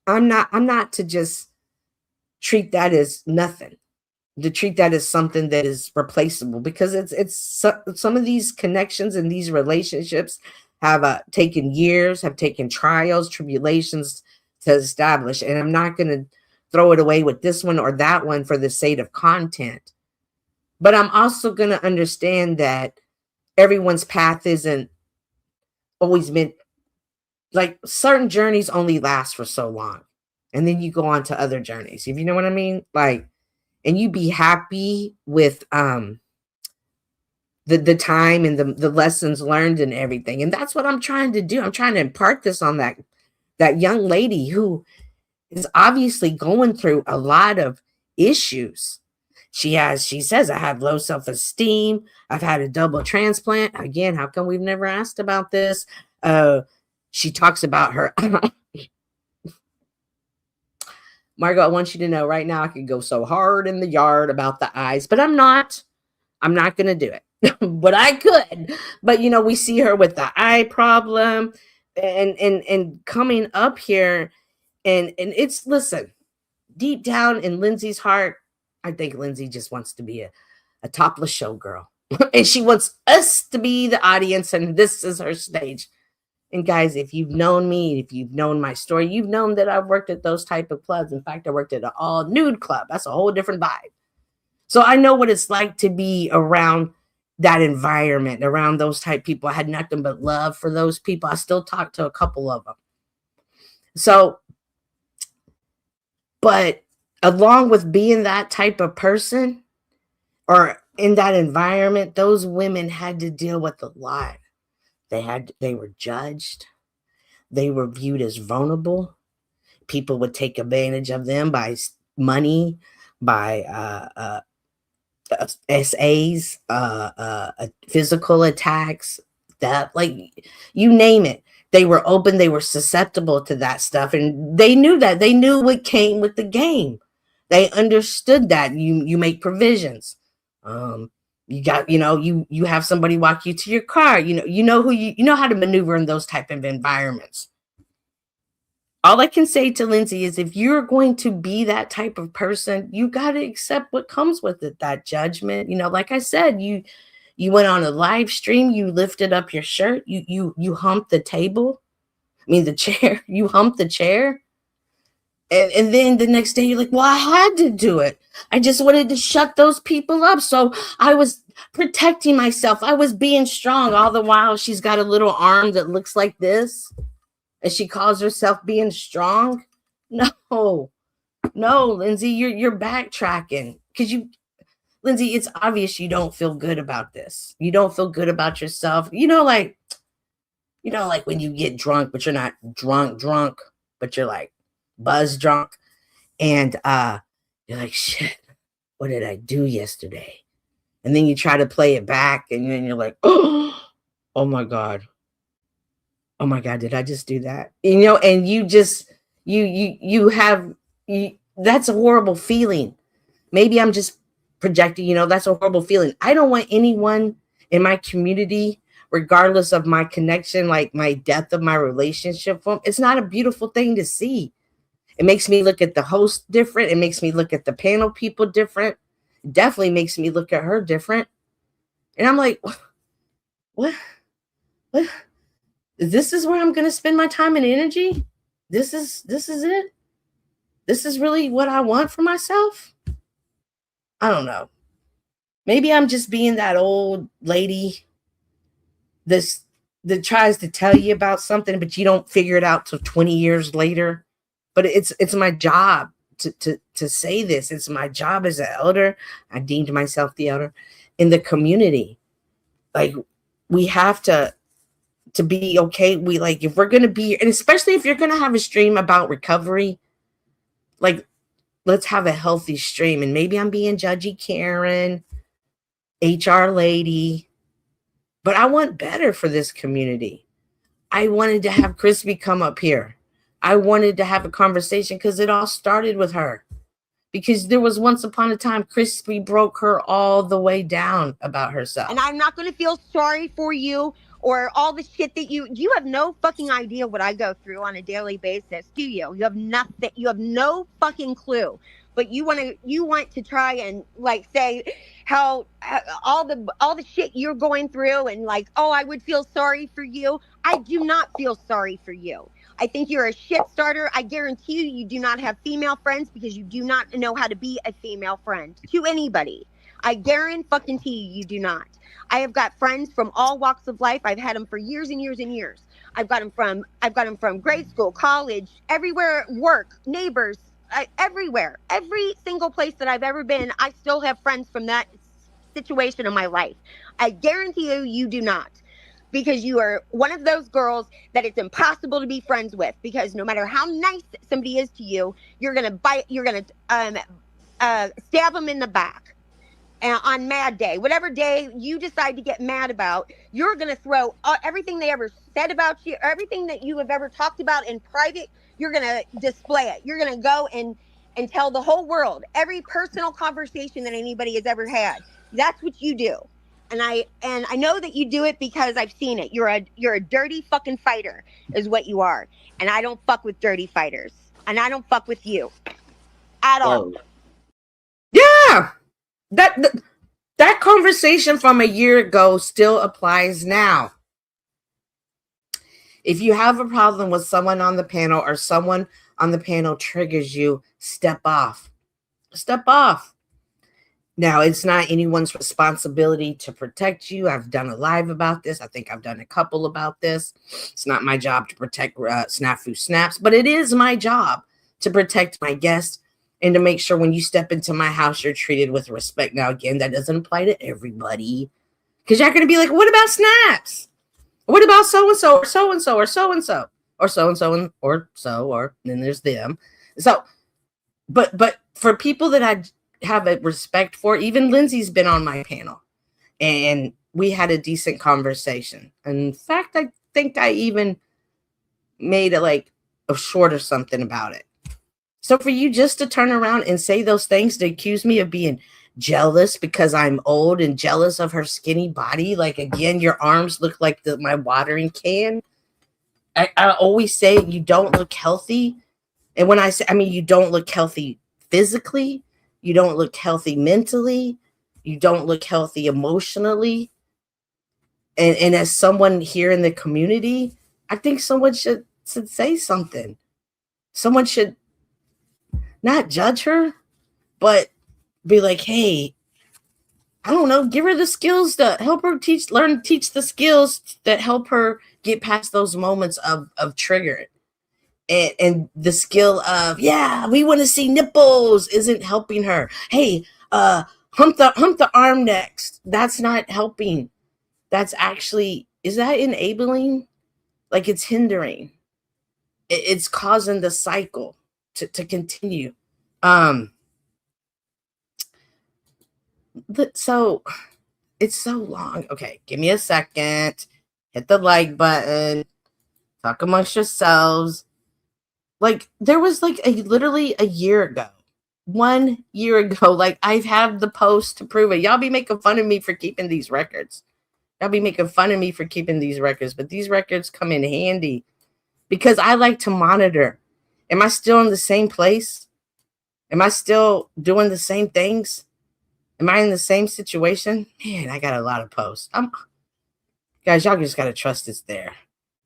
I'm not to just treat that as nothing, to treat that as something that is replaceable, because some of these connections and these relationships have taken years, have taken trials, tribulations to establish. And I'm not going to throw it away with this one or that one for the sake of content. But I'm also going to understand that everyone's path isn't always meant, like certain journeys only last for so long. And then you go on to other journeys, if you know what I mean? Like, and you be happy with the time and the lessons learned and everything. And that's what I'm trying to do. I'm trying to impart this on that young lady who is obviously going through a lot of issues. She says, I have low self-esteem. I've had a double transplant. Again, how come we've never asked about this? She talks about her. Margot, I want you to know right now I could go so hard in the yard about the eyes, but I'm not going to do it. But I could. But, we see her with the eye problem and coming up here. And it's, listen, deep down in Lindsay's heart, I think Lindsay just wants to be a topless showgirl. And she wants us to be the audience, and this is her stage. And guys, if you've known me, if you've known my story, you've known that I've worked at those type of clubs. In fact, I worked at an all nude club. That's a whole different vibe. So I know what it's like to be around that environment, around those type of people. I had nothing but love for those people. I still talk to a couple of them. So, but along with being that type of person or in that environment, those women had to deal with a lot. They were judged. They were viewed as vulnerable. People would take advantage of them by money, by SAs, physical attacks, that, like, you name it. They were open. They were susceptible to that stuff. And they knew that. They knew what came with the game. They understood that you make provisions. You got, you have somebody walk you to your car, you know how to maneuver in those type of environments. All I can say to Lindsay is, if you're going to be that type of person, you got to accept what comes with it, that judgment. Like I said, you went on a live stream, you lifted up your shirt, you humped the table. The chair, you humped the chair. And then the next day you're like, well, I had to do it. I just wanted to shut those people up. So I was protecting myself. I was being strong. All the while she's got a little arm that looks like this. And she calls herself being strong. No, Lindsay, you're backtracking. Because Lindsay, it's obvious you don't feel good about this. You don't feel good about yourself. Like when you get drunk, but you're not drunk, but you're like buzz drunk, and you're like, shit, what did I do yesterday? And then you try to play it back, and then you're like, oh my god, did I just do that? And you just that's a horrible feeling. Maybe I'm just projecting, that's a horrible feeling. I don't want anyone in my community, regardless of my connection, like my depth of my relationship, it's not a beautiful thing to see. It makes me look at the host different. It makes me look at the panel people different. It definitely makes me look at her different. And I'm like, what? This is where I'm going to spend my time and energy? This is it? This is really what I want for myself? I don't know. Maybe I'm just being that old lady. that tries to tell you about something, but you don't figure it out till 20 years later. But it's my job to say this. It's my job as an elder. I deemed myself the elder in the community. Like, we have to be okay. We, like, if we're gonna be, and especially if you're gonna have a stream about recovery, like, let's have a healthy stream. And maybe I'm being judgy, Karen, HR lady, but I want better for this community. I wanted to have Krispy come up here. I wanted to have a conversation because it all started with her. Because there was once upon a time, Krispy broke her all the way down about herself. And I'm not going to feel sorry for you or all the shit that you have no fucking idea what I go through on a daily basis, do you? You have nothing. You have no fucking clue. But you want to try and, like, say how all the shit you're going through and, like, oh, I would feel sorry for you. I do not feel sorry for you. I think you're a shit starter. I guarantee you do not have female friends because you do not know how to be a female friend to anybody. I guarantee you do not. I have got friends from all walks of life. I've had them for years and years and years. I've got them from grade school, college, everywhere, work, neighbors, everywhere. Every single place that I've ever been, I still have friends from that situation in my life. I guarantee you do not. Because you are one of those girls that it's impossible to be friends with, because no matter how nice somebody is to you, you're going to stab them in the back. And on mad day, whatever day you decide to get mad about, you're going to throw everything they ever said about you, everything that you have ever talked about in private, you're going to display it. You're going to go and tell the whole world every personal conversation that anybody has ever had. That's what you do. And I know that you do it because I've seen it. You're a dirty fucking fighter is what you are. And I don't fuck with dirty fighters. And I don't fuck with you at all. Yeah. That conversation from a year ago still applies now. If you have a problem with someone on the panel or someone on the panel triggers you, step off. Step off. Now, it's not anyone's responsibility to protect you. I've done a live about this. I think I've done a couple about this. It's not my job to protect Snafu Snaps, but it is my job to protect my guests and to make sure when you step into my house, you're treated with respect. Now, again, that doesn't apply to everybody, because you're going to be like, what about Snaps? What about so-and-so or so-and-so or so-and-so or so-and-so or so, or then there's them. So, but for people that I have a respect for, even Lindsay's been on my panel and we had a decent conversation. In fact, I think I even made a short or something about it. So for you just to turn around and say those things to accuse me of being jealous because I'm old and jealous of her skinny body, like, again, your arms look like my watering can. I always say you don't look healthy. And when I say, I mean, you don't look healthy physically, you don't look healthy mentally, you don't look healthy emotionally. And as someone here in the community, I think someone should say something. Someone should not judge her, but be like, hey, I don't know, give her the skills to help her teach the skills that help her get past those moments of trigger. And the skill of, yeah, we want to see nipples isn't helping her. Hey, hump the arm next. That's not helping. That's actually, is that enabling? Like, it's hindering. It's causing the cycle to continue. So it's so long. Okay, give me a second. Hit the like button. Talk amongst yourselves. Like, there was literally a year ago, 1 year ago, like, I have the post to prove it. Y'all be making fun of me for keeping these records. But these records come in handy because I like to monitor. Am I still in the same place? Am I still doing the same things? Am I in the same situation? Man, I got a lot of posts. Guys, y'all just got to trust it's there.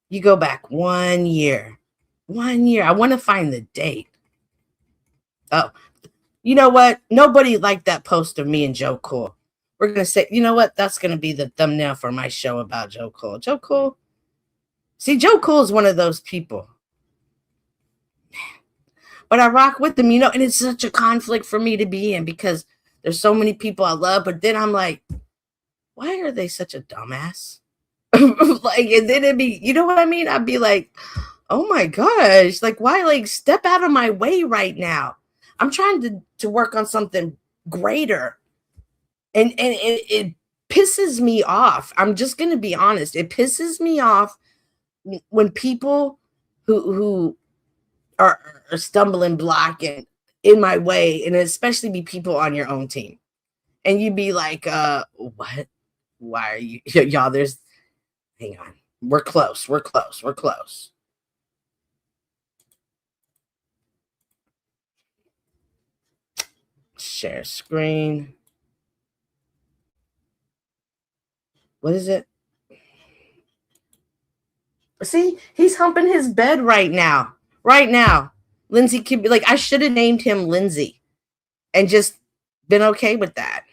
You go back 1 year. 1 year. I want to find the date. Oh, you know what? Nobody liked that post of me and Joe Cool. We're going to say, you know what? That's going to be the thumbnail for my show about Joe Cool. Joe Cool, See, Joe Cool is one of those people. But I rock with them, and it's such a conflict for me to be in because there's so many people I love, but then I'm like, why are they such a dumbass? Like, and then it'd be, you know what I mean? I'd be like, oh my gosh, like, why, like, step out of my way right now? I'm trying to work on something greater. And it pisses me off. I'm just going to be honest. It pisses me off when people who are stumbling block and in my way, and especially be people on your own team. And you'd be like, what? Why are you, y'all, hang on. We're close. Share screen. What is it? See, he's humping his bed right now. Lindsay could be like, I should have named him Lindsay and just been okay with that.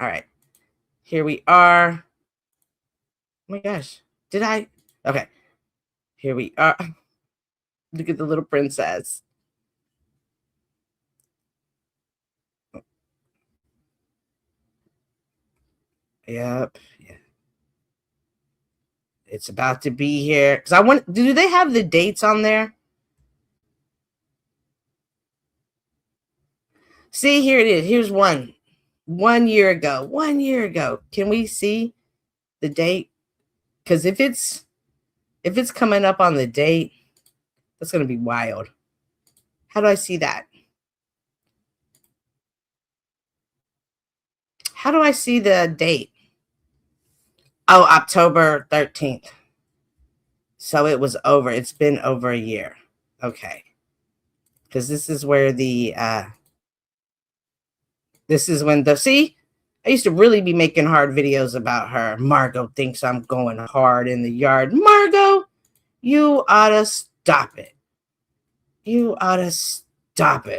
All right. Here we are. Oh my gosh. Did I? Okay. Here we are. Look at the little princess. Yep. Yeah. It's about to be here. Because do they have the dates on there? See, here it is. Here's one. 1 year ago. 1 year ago. Can we see the date? Because if it's coming up on the date, that's going to be wild. How do I see that? How do I see the date? Oh, October 13th. So it was over. It's been over a year. Okay. Because this is where this is when see, I used to really be making hard videos about her. Margot thinks I'm going hard in the yard. Margot, you ought to stop it.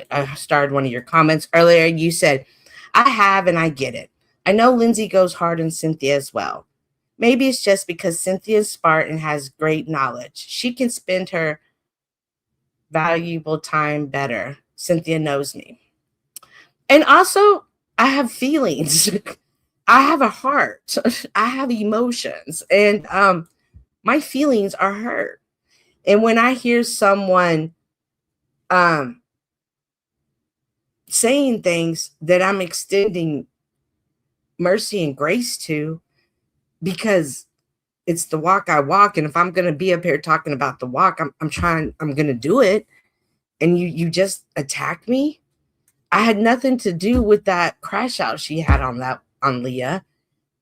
I started one of your comments earlier. You said, I have and I get it. I know Lindsay goes hard on Cynthia as well. Maybe it's just because Cynthia's smart and has great knowledge. She can spend her valuable time better. Cynthia knows me. And also, I have feelings. I have a heart. I have emotions. And my feelings are hurt. And when I hear someone saying things that I'm extending mercy and grace to, because it's the walk I walk, and if I'm going to be up here talking about the walk, I'm going to do it, and you just attack me. I had nothing to do with that crash out she had on Leah.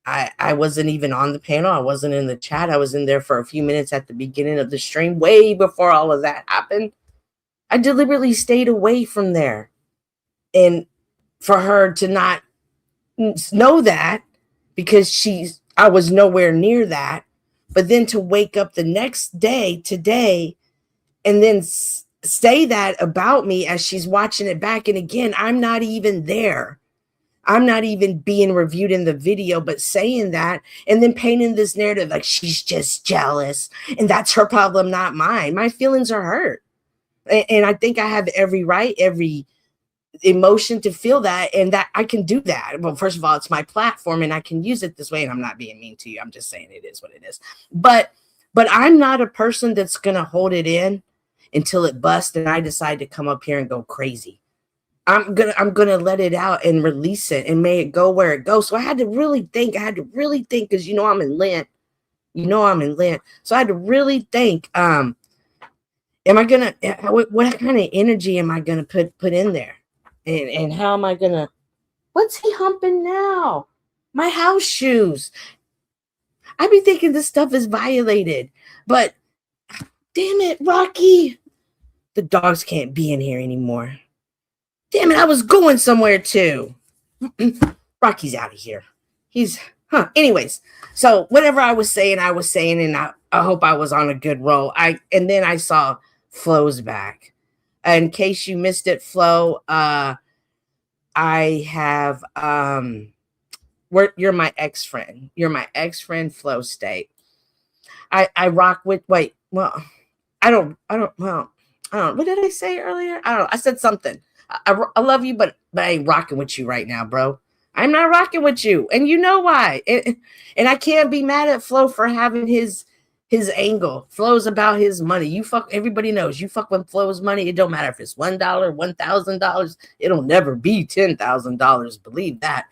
I wasn't even on the panel. I wasn't in the chat. I was in there for a few minutes at the beginning of the stream, way before all of that happened. I deliberately stayed away from there, and for her to not know that, because I was nowhere near that, but then to wake up the next day today and then say that about me as she's watching it back. And again, I'm not even there. I'm not even being reviewed in the video, but saying that and then painting this narrative like she's just jealous and that's her problem, not mine. My feelings are hurt. And I think I have every right, every emotion to feel that, and that I can do that. Well, first of all, it's my platform and I can use it this way, and I'm not being mean to you. I'm just saying it is what it is. But I'm not a person that's going to hold it in until it busts and I decide to come up here and go crazy. I'm going to let it out and release it and may it go where it goes. So I had to really think because I'm in Lent. So I had to really think, what kind of energy am I going to put in there? And how am I going to, what's he humping now? My house shoes. I be thinking this stuff is violated, but damn it, Rocky. The dogs can't be in here anymore. Damn it, I was going somewhere too. Rocky's out of here. Anyways, so whatever I was saying, and I hope I was on a good roll. And then I saw Flo's back. In case you missed it, Flo, I have you're my ex-friend. You're my ex-friend, Flo State. I rock with, wait, well, I don't, what did I say earlier? I don't know. I said something. I love you, but I ain't rocking with you right now, bro. I'm not rocking with you. And you know why. And I can't be mad at Flo for having his angle. Flo's about his money. You fuck, everybody knows you fuck with Flo's money. It don't matter if it's $1, $1,000. It'll never be $10,000. Believe that.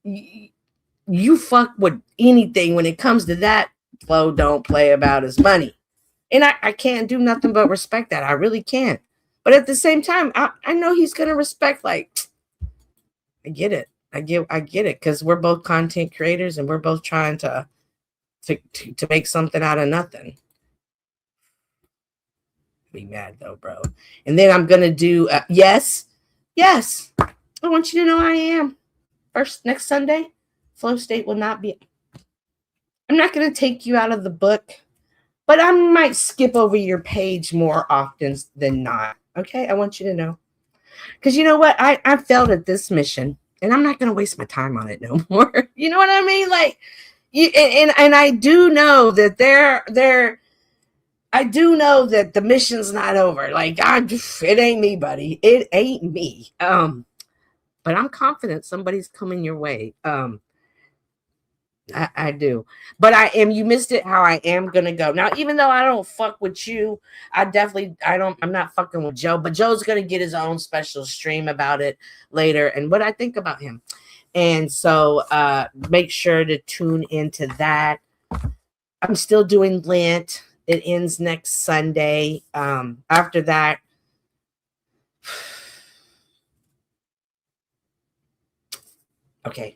You fuck with anything when it comes to that. Flo don't play about his money. And I can't do nothing but respect that. I really can't. But at the same time, I know he's gonna respect, like, I get it. I get it, because we're both content creators and we're both trying to make something out of nothing. Be mad though, bro. And then I'm gonna do yes. I want you to know I am. First, next Sunday, Flow State will not be. I'm not gonna take you out of the book, but I might skip over your page more often than not. Okay, I want you to know. Because you know what? I failed at this mission, and I'm not going to waste my time on it no more. You know what I mean? Like, and I do know that I do know that the mission's not over. Like, it ain't me, buddy. It ain't me. But I'm confident somebody's coming your way. I do. But you missed it how I am gonna go. Now, even though I don't fuck with you, I'm not fucking with Joe, but Joe's gonna get his own special stream about it later and what I think about him. And so make sure to tune into that. I'm still doing Lent. It ends next Sunday. After that, okay,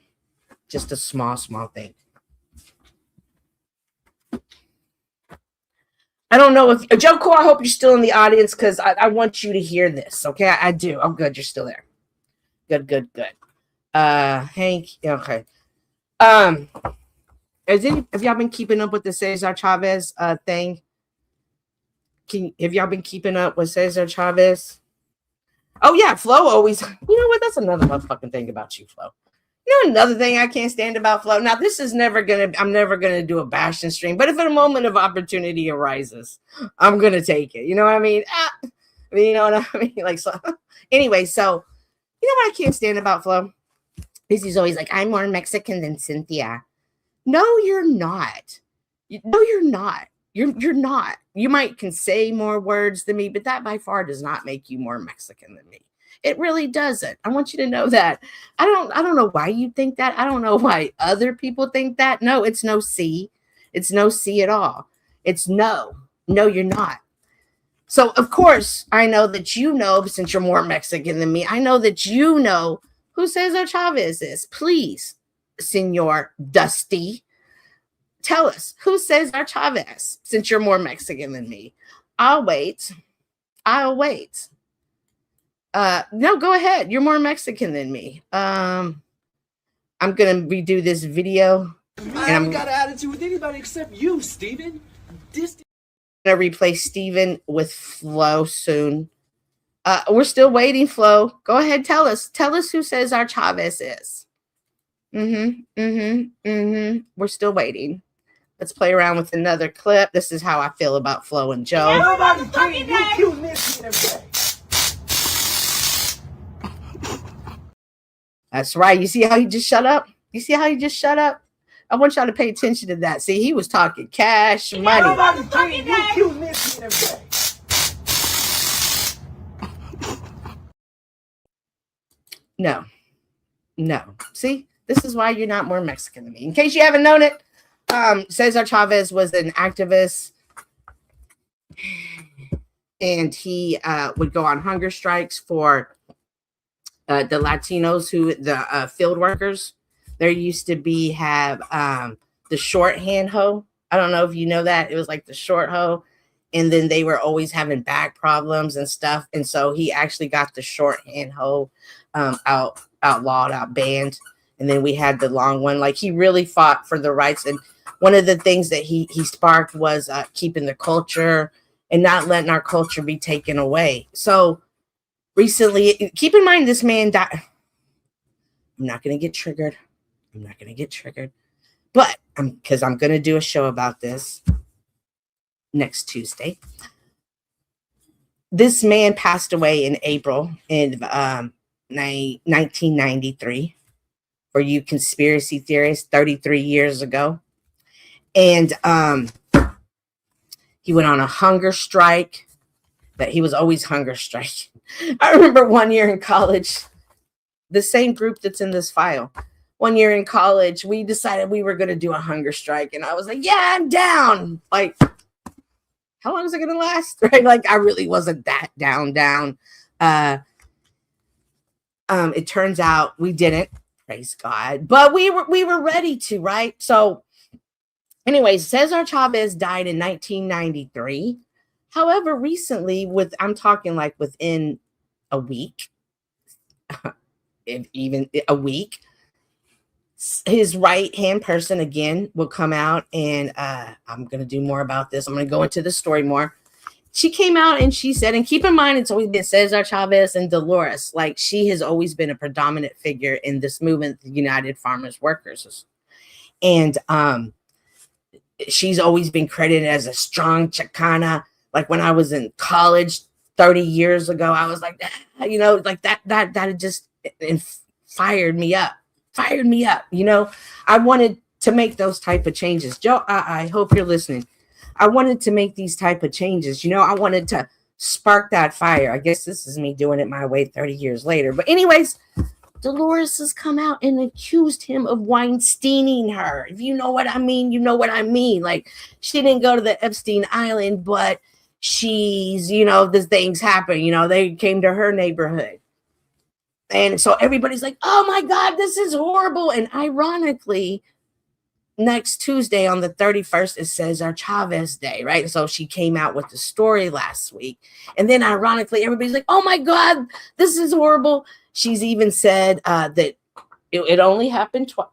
just a small thing. I don't know if Joe Cole, I hope you're still in the audience, because I want you to hear this. Okay, I do. Oh, good, you're still there. Good. Hank, okay. Have y'all been keeping up with the Cesar Chavez thing? Have y'all been keeping up with Cesar Chavez? Oh yeah, Flo always. You know what? That's another motherfucking thing about you, Flo. You know, another thing I can't stand about Flo. Now, I'm never gonna do a bashing stream, but if a moment of opportunity arises, I'm gonna take it. You know what I mean? You know what I mean? Like, so anyway, so you know what I can't stand about Flo? Is he's always like, I'm more Mexican than Cynthia. No, you're not. No, you're not. You're not. You can say more words than me, but that by far does not make you more Mexican than me. It really doesn't. I want you to know that. I don't know why you think that. I don't know why other people think that. No, it's no C. It's no C at all. It's no. No, you're not. So, of course, I know that you know, since you're more Mexican than me, I know that you know who Cesar Chavez is. Please, Senor Dusty, tell us who Cesar Chavez, since you're more Mexican than me. I'll wait. No, go ahead. You're more Mexican than me. I'm gonna redo this video. I haven't got an attitude with anybody except you, Steven. I'm gonna replace Steven with Flo soon. We're still waiting, Flo. Go ahead, tell us who Cesar Chavez is. We're still waiting. Let's play around with another clip. This is how I feel about Flo and Joe. Nobody's playing you, cute Nancy, and everything. That's right. You see how he just shut up? I want y'all to pay attention to that. See, he was talking cash money. Nobody's playing you, cute Nancy, and everything. No. See, this is why you're not more Mexican than me. In case you haven't known it, Cesar Chavez was an activist, and he would go on hunger strikes for the Latinos, the field workers. There used to have the shorthand hoe. I don't know if you know that. It was like the short hoe. And then they were always having back problems and stuff. And so he actually got the shorthand hoe outlawed, banned. And then we had the long one. Like, he really fought for the rights. And one of the things that he sparked was keeping the culture and not letting our culture be taken away. So recently, keep in mind, this man died. I'm not going to get triggered. But because I'm going to do a show about this. next Tuesday. This man passed away in April in 1993. For you conspiracy theorists, 33 years ago. And he went on a hunger strike. That he was always hunger striking. I remember one year in college, the same group that's in this file. One year in college, we decided we were going to do a hunger strike. And I was like, yeah, I'm down. Like, how long is it going to last? Right? Like, I really wasn't that down. It turns out we didn't. Praise God. But we were ready to, right? So anyway, Cesar Chavez died in 1993. However, recently, I'm talking like within a week, even a week, his right-hand person again will come out, and I'm going to do more about this. I'm going to go into the story more. She came out and she said, and keep in mind, it's always been Cesar Chavez and Dolores. Like, she has always been a predominant figure in this movement, the United Farmers Workers. And she's always been credited as a strong Chicana. Like, when I was in college 30 years ago, I was like, you know, like that just fired me up. You know, I wanted to make those type of changes. Joe, I hope you're listening. I wanted to make these type of changes. You know, I wanted to spark that fire. I guess this is me doing it my way 30 years later. But anyways, Dolores has come out and accused him of Weinsteining her. If you know what I mean, you know what I mean. Like, she didn't go to the Epstein Island, but she's, you know, these things happen. You know, they came to her neighborhood. And so everybody's like, oh my God, this is horrible. And ironically, next Tuesday on the 31st, it says our Chavez Day, right? So she came out with the story last week. And then ironically, everybody's like, oh my God, this is horrible. She's even said that it only happened twice.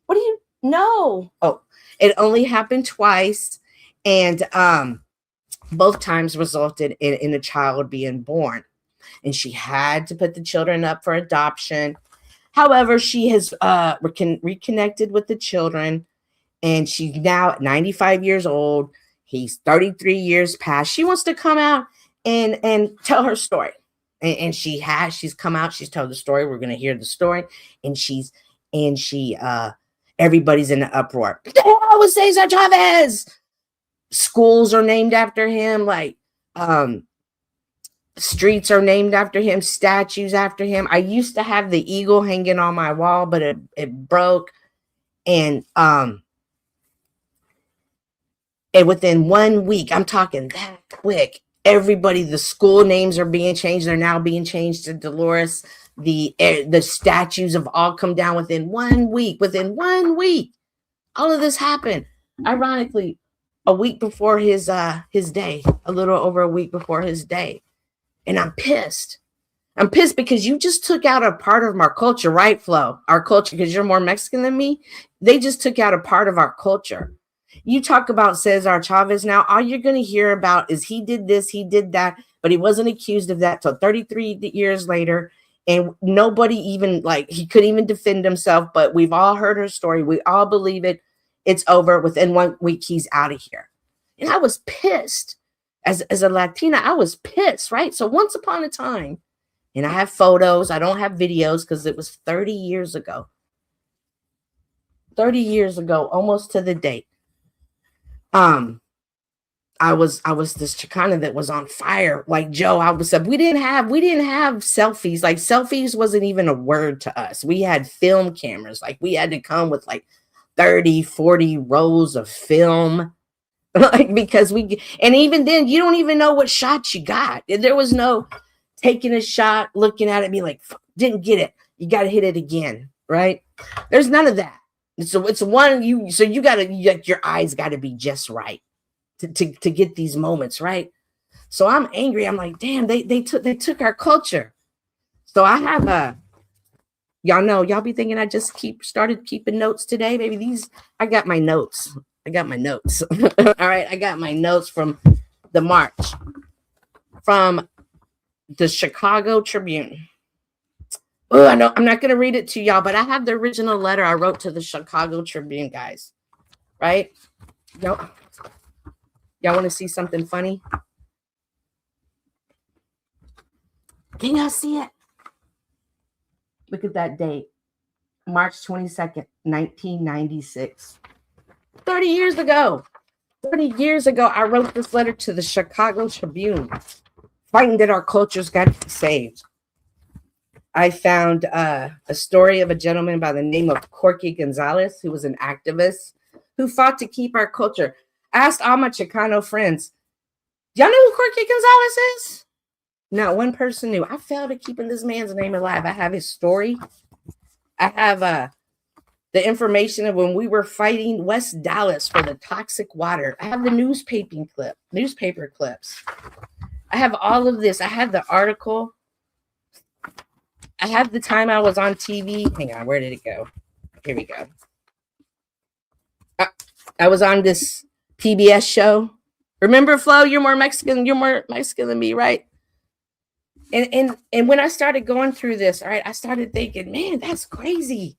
What do you know? Oh, it only happened twice. And both times resulted in a child being born. And she had to put the children up for adoption. However, she has reconnected with the children, and she's now at 95 years old. He's 33 years past. She wants to come out and tell her story. And she's come out, she's told the story. We're going to hear the story. And everybody's in an uproar. What the hell was Cesar Chavez? Schools are named after him. Like, streets are named after him, statues after him. I used to have the eagle hanging on my wall, but it broke. And within 1 week, I'm talking that quick, the school names are being changed. They're now being changed to Dolores. The statues have all come down within 1 week. Within 1 week, all of this happened. Ironically, a week before his day, a little over a week before his day. And I'm pissed. I'm pissed because you just took out a part of our culture, right, Flo? Our culture, because you're more Mexican than me. They just took out a part of our culture. You talk about Cesar Chavez now, all you're going to hear about is he did this, he did that, but he wasn't accused of that till 33 years later. And nobody even, like, he couldn't even defend himself, but we've all heard her story. We all believe it. It's over. Within 1 week, he's out of here. And I was pissed. As a Latina, I was pissed, right? So once upon a time, and I have photos, I don't have videos because it was 30 years ago. 30 years ago, almost to the date. I was this Chicana that was on fire. Like Joe, we didn't have selfies. Like, selfies wasn't even a word to us. We had film cameras. Like, we had to come with like 30, 40 rolls of film. Like, because and even then, you don't even know what shot you got. There was no taking a shot, looking at it, be like, didn't get it. You got to hit it again, right? There's none of that. So it's you got to, your eyes got to be just right to get these moments, right? So I'm angry. I'm like, damn, they took our culture. So I have y'all be thinking I just started keeping notes today, baby. I got my notes. All right. I got my notes from the march from the Chicago Tribune. Oh, I know I'm not going to read it to y'all, but I have the original letter I wrote to the Chicago Tribune guys. Right. Y'all want to see something funny? Can y'all see it? Look at that date. March 22nd, 1996. 30 years ago. 30 years ago, I wrote this letter to the Chicago Tribune, fighting that our cultures got to be saved. I found a story of a gentleman by the name of Corky Gonzalez, who was an activist who fought to keep our culture. I asked all my Chicano friends, y'all know who Corky Gonzalez is? Not one person knew. I failed at keeping this man's name alive. I have his story. I have the information of when we were fighting West Dallas for the toxic water. I have the newspaper clips. I have all of this. I have the article. I have the time I was on TV. Hang on, where did it go? Here we go. I was on this PBS show. Remember, Flo, you're more Mexican than me, right? And when I started going through this, all right, I started thinking, man, that's crazy.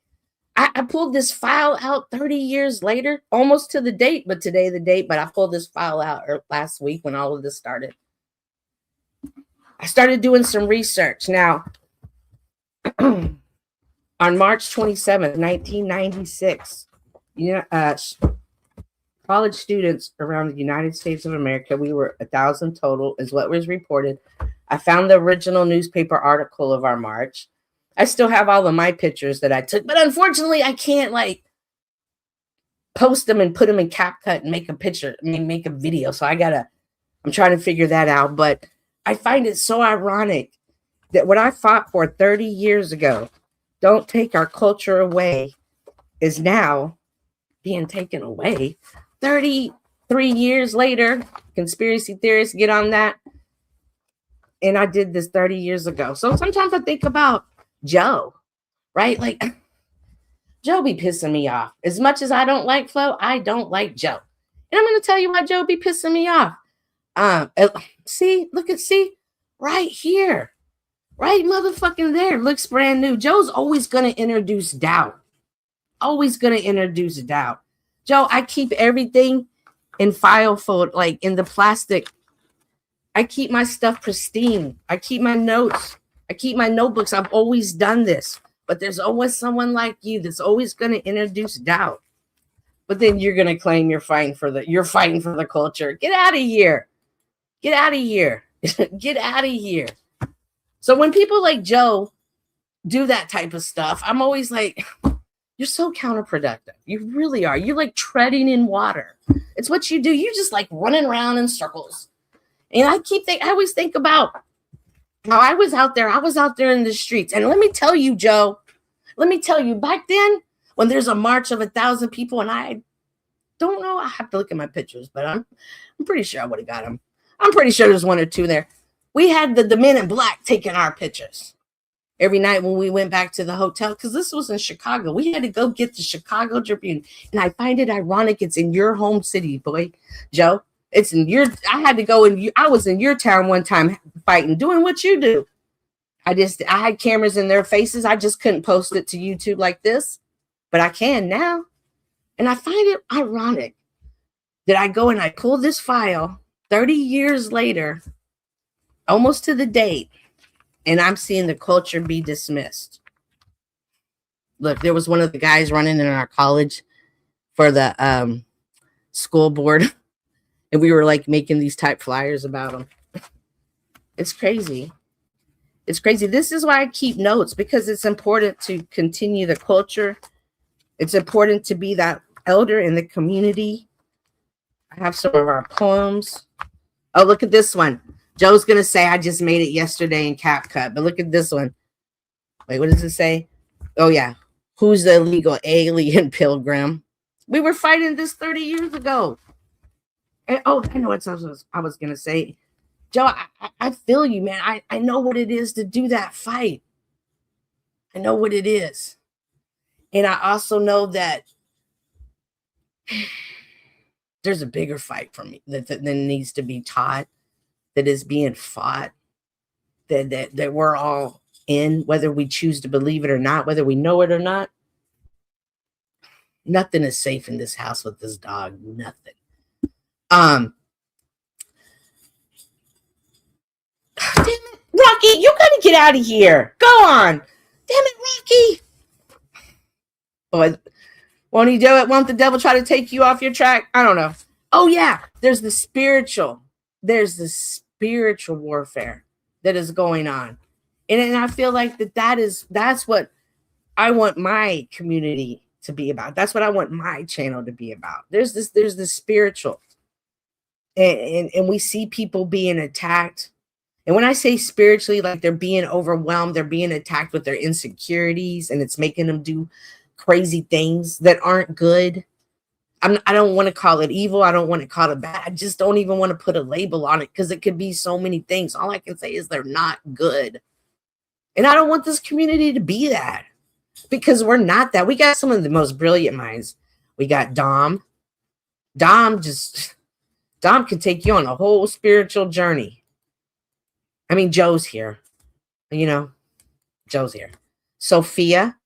I pulled this file out 30 years later, almost to the date, but today the date, but I pulled this file out last week when all of this started. I started doing some research. Now, on March 27th, 1996, college students around the United States of America, we were 1,000 total, is what was reported. I found the original newspaper article of our march. I still have all of my pictures that I took, but unfortunately, I can't post them and put them in CapCut and make a video. So I'm trying to figure that out. But I find it so ironic that what I fought for 30 years ago, don't take our culture away, is now being taken away. 33 years later, conspiracy theorists get on that. And I did this 30 years ago. So sometimes I think about Joe, right? Like, Joe be pissing me off. As much as I don't like Flo, I don't like Joe. And I'm going to tell you why Joe be pissing me off. See, right here. Right motherfucking there. Looks brand new. Joe's always going to introduce doubt. Always going to introduce doubt. Joe, I keep everything in file fold, like in the plastic. I keep my stuff pristine. I keep my notes. I keep my notebooks. I've always done this. But there's always someone like you that's always going to introduce doubt. But then you're going to claim you're fighting for the culture. Get out of here. Get out of here. Get out of here. So when people like Joe do that type of stuff, I'm always like, you're so counterproductive. You really are. You're like treading in water. It's what you do. You're just like running around in circles. And I always think about how I was out there in the streets. And let me tell you, Joe, back then, when there's a march of 1,000 people, and I don't know, I have to look at my pictures, but I'm pretty sure I would have got them. I'm pretty sure there's one or two there. We had the men in black taking our pictures every night when we went back to the hotel, because this was in Chicago. We had to go get the Chicago Tribune. And I find it ironic it's in your home city, boy, Joe. I had to go I was in your town one time fighting, doing what you do. I had cameras in their faces. I just couldn't post it to YouTube like this, but I can now. And I find it ironic that I go and I pull this file 30 years later, almost to the date, and I'm seeing the culture be dismissed. Look, there was one of the guys running in our college for the school board. And we were like making these type flyers about them. It's crazy. It's crazy. This is why I keep notes, because it's important to continue the culture. It's important to be that elder in the community. I have some of our poems. Oh, look at this one. Joe's going to say I just made it yesterday in CapCut, but look at this one. Wait, what does it say? Oh, yeah. Who's the illegal alien pilgrim? We were fighting this 30 years ago. And, I know what I was going to say. Joe, I feel you, man. I know what it is to do that fight. I know what it is. And I also know that there's a bigger fight for me that needs to be taught, that is being fought, that we're all in, whether we choose to believe it or not, whether we know it or not. Nothing is safe in this house with this dog. Nothing. Damn it, Rocky, you gotta get out of here. Go on. Damn it, Rocky. But won't he do it? Won't the devil try to take you off your track? I don't know. Oh yeah, there's the spiritual warfare that is going on. And I feel like that's what I want my community to be about. That's what I want my channel to be about. There's this spiritual. And we see people being attacked. And when I say spiritually, like they're being overwhelmed, they're being attacked with their insecurities, and it's making them do crazy things that aren't good. I don't want to call it evil. I don't want to call it bad. I just don't even want to put a label on it because it could be so many things. All I can say is they're not good. And I don't want this community to be that because we're not that. We got some of the most brilliant minds. We got Dom. Dom can take you on a whole spiritual journey. I mean, Joe's here. Joe's here. Sophia.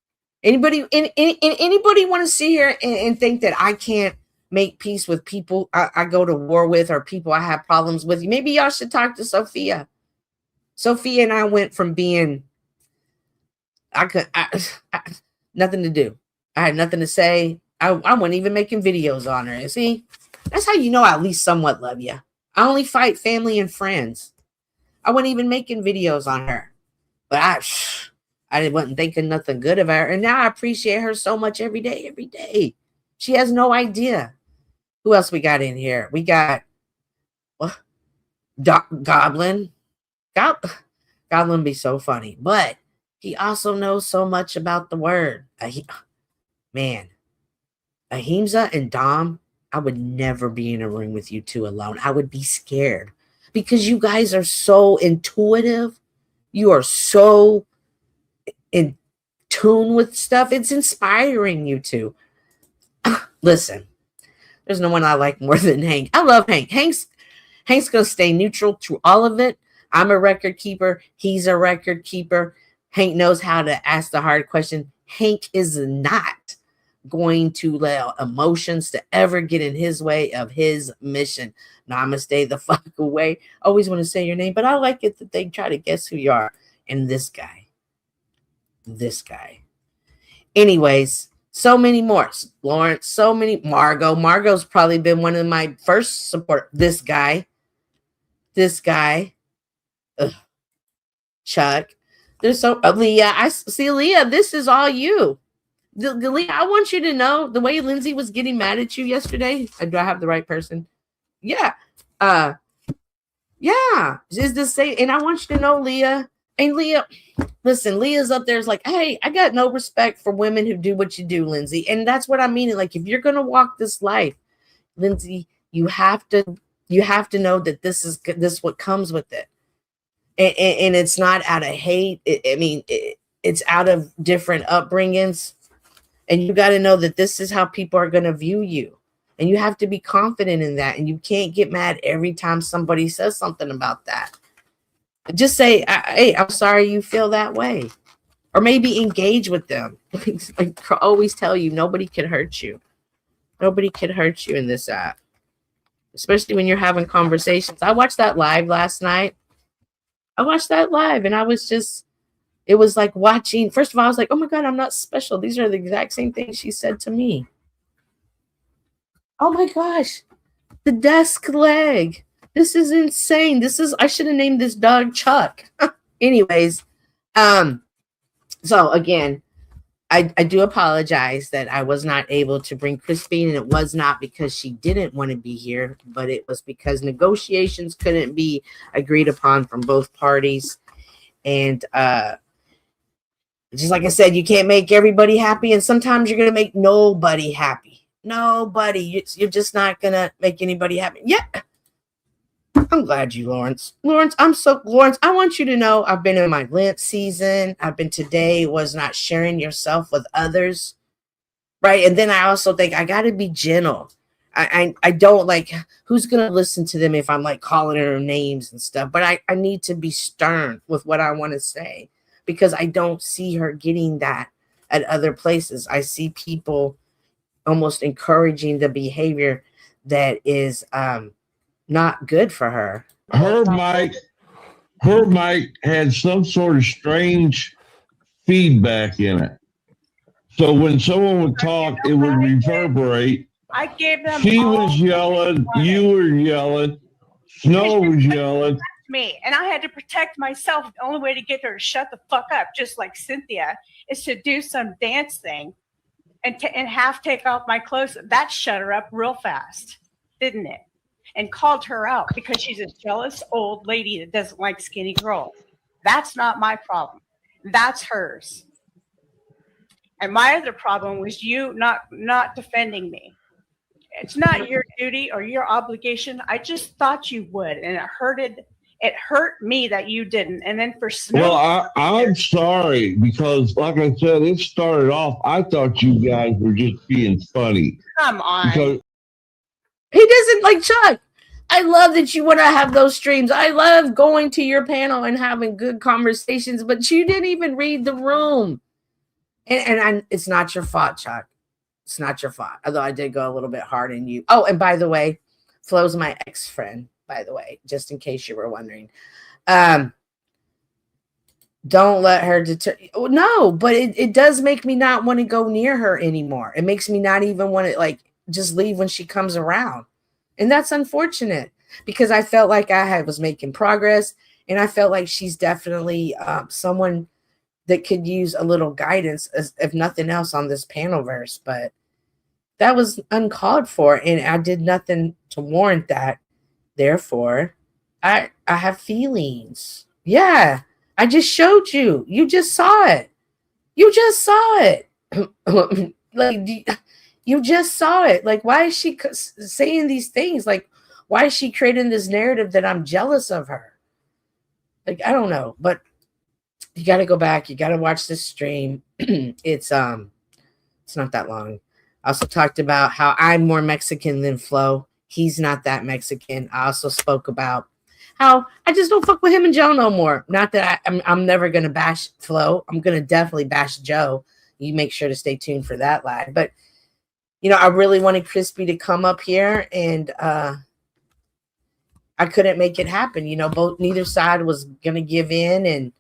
Anybody want to sit here and think that I can't make peace with people I go to war with or people I have problems with? Maybe y'all should talk to Sophia. Sophia and I went from being nothing to do. I had nothing to say. I wasn't even making videos on her. And see, that's how you know I at least somewhat love you. I only fight family and friends. I wasn't even making videos on her. But I wasn't thinking nothing good of her. And now I appreciate her so much every day. She has no idea. Who else we got in here? We got Goblin. Goblin be so funny. But he also knows so much about the word. Man, Ahimsa and Dom, I would never be in a room with you two alone. I would be scared because you guys are so intuitive. You are so in tune with stuff. It's inspiring, you two. Listen, there's no one I like more than Hank. I love Hank. Hank's gonna stay neutral through all of it. I'm a record keeper. He's a record keeper. Hank knows how to ask the hard question. Hank is not going to allow emotions to ever get in his way of his mission. Now I'm gonna stay the fuck away. Always want to say your name, but I like it that they try to guess who you are. And this guy. Anyways, so many more. Lawrence, so many. Margot's probably been one of my first support. This guy. Ugh. Chuck. There's so Leah. I see Leah. This is all you. Leah, I want you to know the way Lindsay was getting mad at you yesterday. Do I have the right person? Yeah. Yeah. Is the same. And I want you to know, Leah. And Leah, listen, Leah's up there is like, hey, I got no respect for women who do what you do, Lindsay. And that's what I mean. Like, if you're gonna walk this life, Lindsay, you have to know that this is what comes with it. And it's not out of hate. It's out of different upbringings. And you got to know that this is how people are going to view you. And you have to be confident in that. And you can't get mad every time somebody says something about that. Just say, hey, I'm sorry you feel that way. Or maybe engage with them. I always tell you, nobody can hurt you. Nobody can hurt you in this app. Especially when you're having conversations. I watched that live last night. And I was just, it was like watching. First of all, I was like, oh my God, I'm not special. These are the exact same things she said to me. Oh my gosh. The desk leg. This is insane. I should have named this dog Chuck. Anyways, so again, I do apologize that I was not able to bring Crispy, and it was not because she didn't want to be here, but it was because negotiations couldn't be agreed upon from both parties. And just like I said, you can't make everybody happy, and sometimes you're going to make nobody happy. Nobody. You're just not going to make anybody happy. Yeah. I'm glad you, Lawrence. Lawrence, I want you to know I've been in my Lent season. Today was not sharing yourself with others. Right. And then I also think I got to be gentle. I don't like, who's going to listen to them if I'm like calling her names and stuff. But I need to be stern with what I want to say because I don't see her getting that at other places. I see people almost encouraging the behavior that is, not good for her. Her mic her mic had some sort of strange feedback in it. So when someone would talk, it would reverberate. I gave them She all was yelling, you were yelling, Snow was yelling. me, and I had to protect myself. The only way to get her to shut the fuck up, just like Cynthia, is to do some dance thing and half take off my clothes. That shut her up real fast, didn't it? And called her out because she's a jealous old lady that doesn't like skinny girls. That's not my problem. That's hers. And my other problem was you not defending me. It's not your duty or your obligation. I just thought you would, and it hurt me that you didn't. And then for Snow, Well, I'm sorry because, like I said, it started off. I thought you guys were just being funny. Come on. Because He doesn't like Chuck. I love that you want to have those streams. I love going to your panel and having good conversations, but you didn't even read the room. And it's not your fault, Chuck. It's not your fault. Although I did go a little bit hard on you. Oh, and by the way, Flo's my ex-friend, by the way, just in case you were wondering. Don't let her deter. No, but it does make me not want to go near her anymore. It makes me not even want to just leave when she comes around. And that's unfortunate because I felt like I was making progress, and I felt like she's definitely someone that could use a little guidance, if nothing else, on this panelverse. But that was uncalled for, and I did nothing to warrant that. Therefore, I have feelings. Yeah, I just showed you. You just saw it. You just saw it. You just saw it. Like, why is she saying these things? Like, why is she creating this narrative that I'm jealous of her? Like, I don't know, but you got to go back. You got to watch this stream. It's not that long. I also talked about how I'm more Mexican than Flo. He's not that Mexican. I also spoke about how I just don't fuck with him and Joe no more. Not that I'm never going to bash Flo. I'm going to definitely bash Joe. You make sure to stay tuned for that live. But, I really wanted Krispy to come up here, and I couldn't make it happen. Neither side was going to give in, and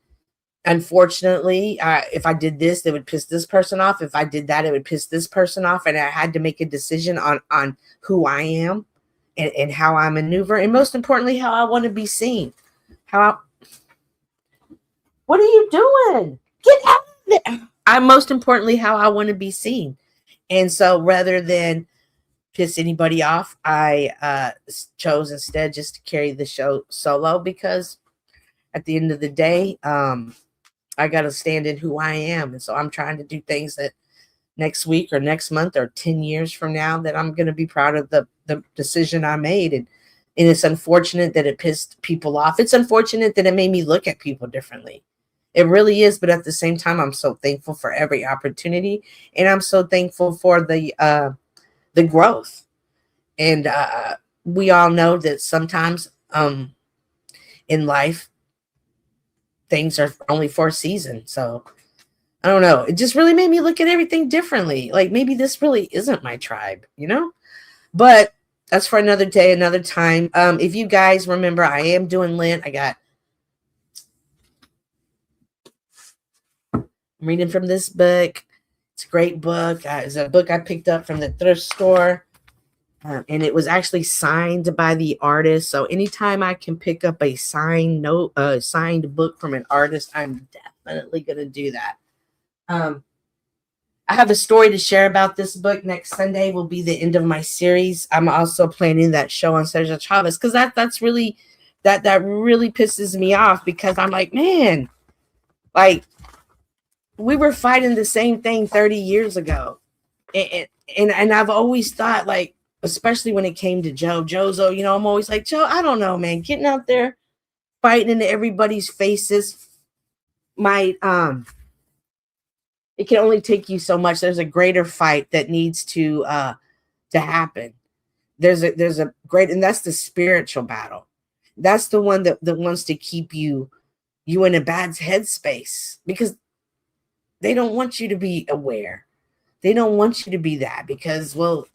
unfortunately, if I did this, it would piss this person off. If I did that, it would piss this person off. And I had to make a decision on who I am and how I maneuver. And most importantly, how I want to be seen. What are you doing? Get out of there. Most importantly, how I want to be seen. And so rather than piss anybody off, I chose instead just to carry the show solo, because at the end of the day, I got to stand in who I am. And so I'm trying to do things that next week or next month or 10 years from now that I'm going to be proud of the decision I made. And it's unfortunate that it pissed people off. It's unfortunate that it made me look at people differently. It really is. But at the same time, I'm so thankful for every opportunity. And I'm so thankful for the growth. And we all know that sometimes in life, things are only for a season. So I don't know. It just really made me look at everything differently. Like, maybe this really isn't my tribe, But that's for another day, another time. If you guys remember, I am doing Lent. I'm reading from this book. It's a great book. It's a book I picked up from the thrift store. And it was actually signed by the artist. So anytime I can pick up a signed book from an artist, I'm definitely going to do that. I have a story to share about this book. Next Sunday will be the end of my series. I'm also planning that show on Sergio Chavez, because that's really that really pisses me off, because I'm like, man, like, we were fighting the same thing 30 years ago. And I've always thought, like, especially when it came to Jozo, I'm always like, Joe, I don't know, man, getting out there fighting into everybody's faces might, it can only take you so much. There's a greater fight that needs to happen. There's a great, and that's the spiritual battle. That's the one that wants to keep you in a bad headspace, because they don't want you to be aware. They don't want you to be that, because, well,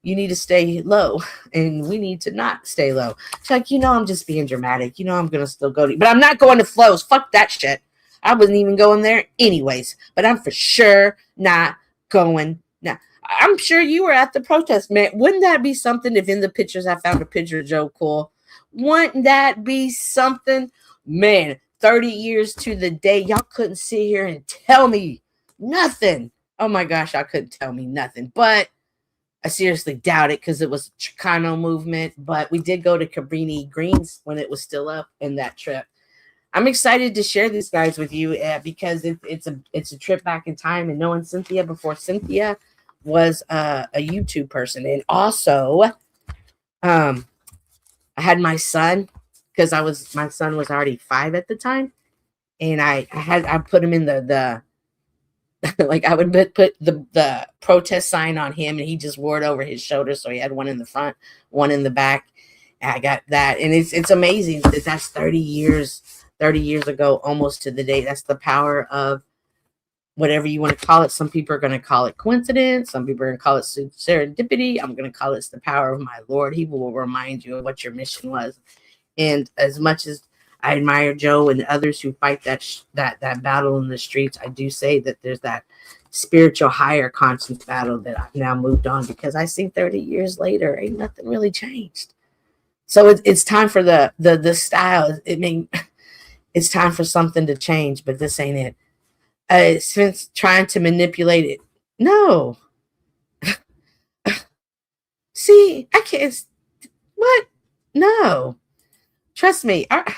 you need to stay low, and we need to not stay low. She's like, I'm just being dramatic. I'm going to still go to, but I'm not going to Flo's. Fuck that shit. I wasn't even going there anyways, but I'm for sure not going now. I'm sure you were at the protest, man. Wouldn't that be something if in the pictures I found a picture of Joe Cool? Wouldn't that be something? Man, 30 years to the day, y'all couldn't sit here and tell me nothing. Oh my gosh, I couldn't tell me nothing. But I seriously doubt it because it was Chicano movement. But we did go to Cabrini Greens when it was still up in that trip. I'm excited to share these guys with you because it's a trip back in time, and knowing Cynthia before Cynthia was a YouTube person. And also I had my son, because my son was already 5 at the time, and I put him in the like I would put the protest sign on him, and he just wore it over his shoulder, so he had one in the front, one in the back. And I got that, and it's amazing that that's 30 years ago, almost to the day. That's the power of whatever you want to call it. Some people are going to call it coincidence. Some people are going to call it serendipity. I'm going to call it the power of my Lord. He will remind you of what your mission was. And as much as I admire Joe and others who fight that battle in the streets, I do say that there's that spiritual higher conscience battle that I've now moved on, because I see 30 years later, ain't nothing really changed. So it's time for the style. It's time for something to change, but this ain't it. Since trying to manipulate it. No. See, I can't. What? No. Trust me. I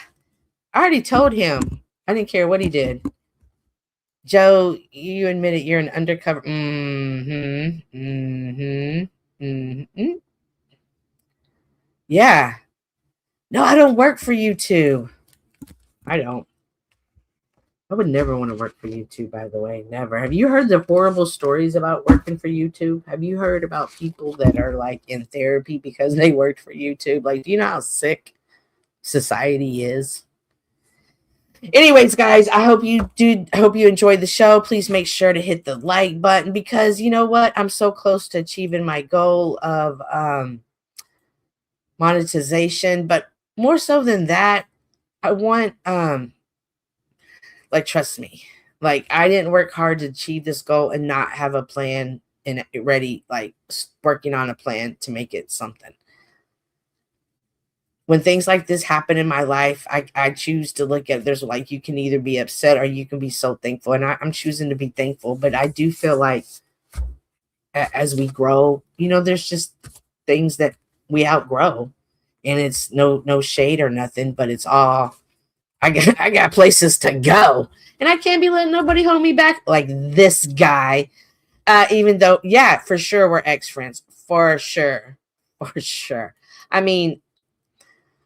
already told him. I didn't care what he did. Joe, you admit it. You're an undercover. Yeah. No, I don't work for you two. I don't. I would never want to work for YouTube, by the way. Never. Have you heard the horrible stories about working for YouTube? Have you heard about people that are like in therapy because they worked for YouTube? Like, do you know how sick society is? Anyways, guys, I hope you enjoyed the show. Please make sure to hit the like button, because you know what? I'm so close to achieving my goal of monetization. But more so than that, I want like, trust me, like, I didn't work hard to achieve this goal and not have a plan and ready, like working on a plan to make it something. When things like this happen in my life, I choose to look at, there's like, you can either be upset or you can be so thankful. And I'm choosing to be thankful, but I do feel like as we grow, there's just things that we outgrow, and it's no shade or nothing, but it's all, I got places to go, and I can't be letting nobody hold me back like this guy. Even though, yeah, for sure we're ex-friends, for sure. I mean,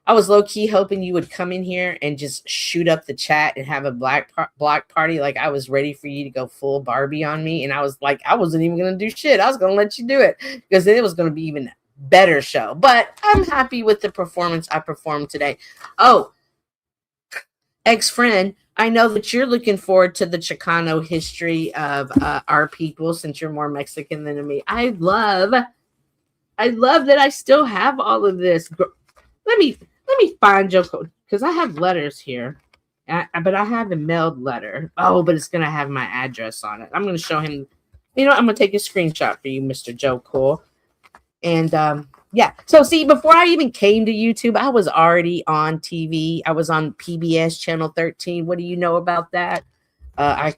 I was low key hoping you would come in here and just shoot up the chat and have a block party. Like, I was ready for you to go full Barbie on me, and I was like, I wasn't even gonna do shit. I was gonna let you do it, because then it was gonna be even better show. But I'm happy with the performance I performed today. Oh, ex-friend, I know that you're looking forward to the Chicano history of our people, since you're more Mexican than me. I love that I still have all of this. Let me find Joe, because I have letters here, but I have a mailed letter. Oh, but it's gonna have my address on it. I'm gonna show him. I'm gonna take a screenshot for you, Mr. Joe Cool. And yeah, so see, before I even came to YouTube, I was already on TV. I was on PBS channel 13. What do you know about that? I'm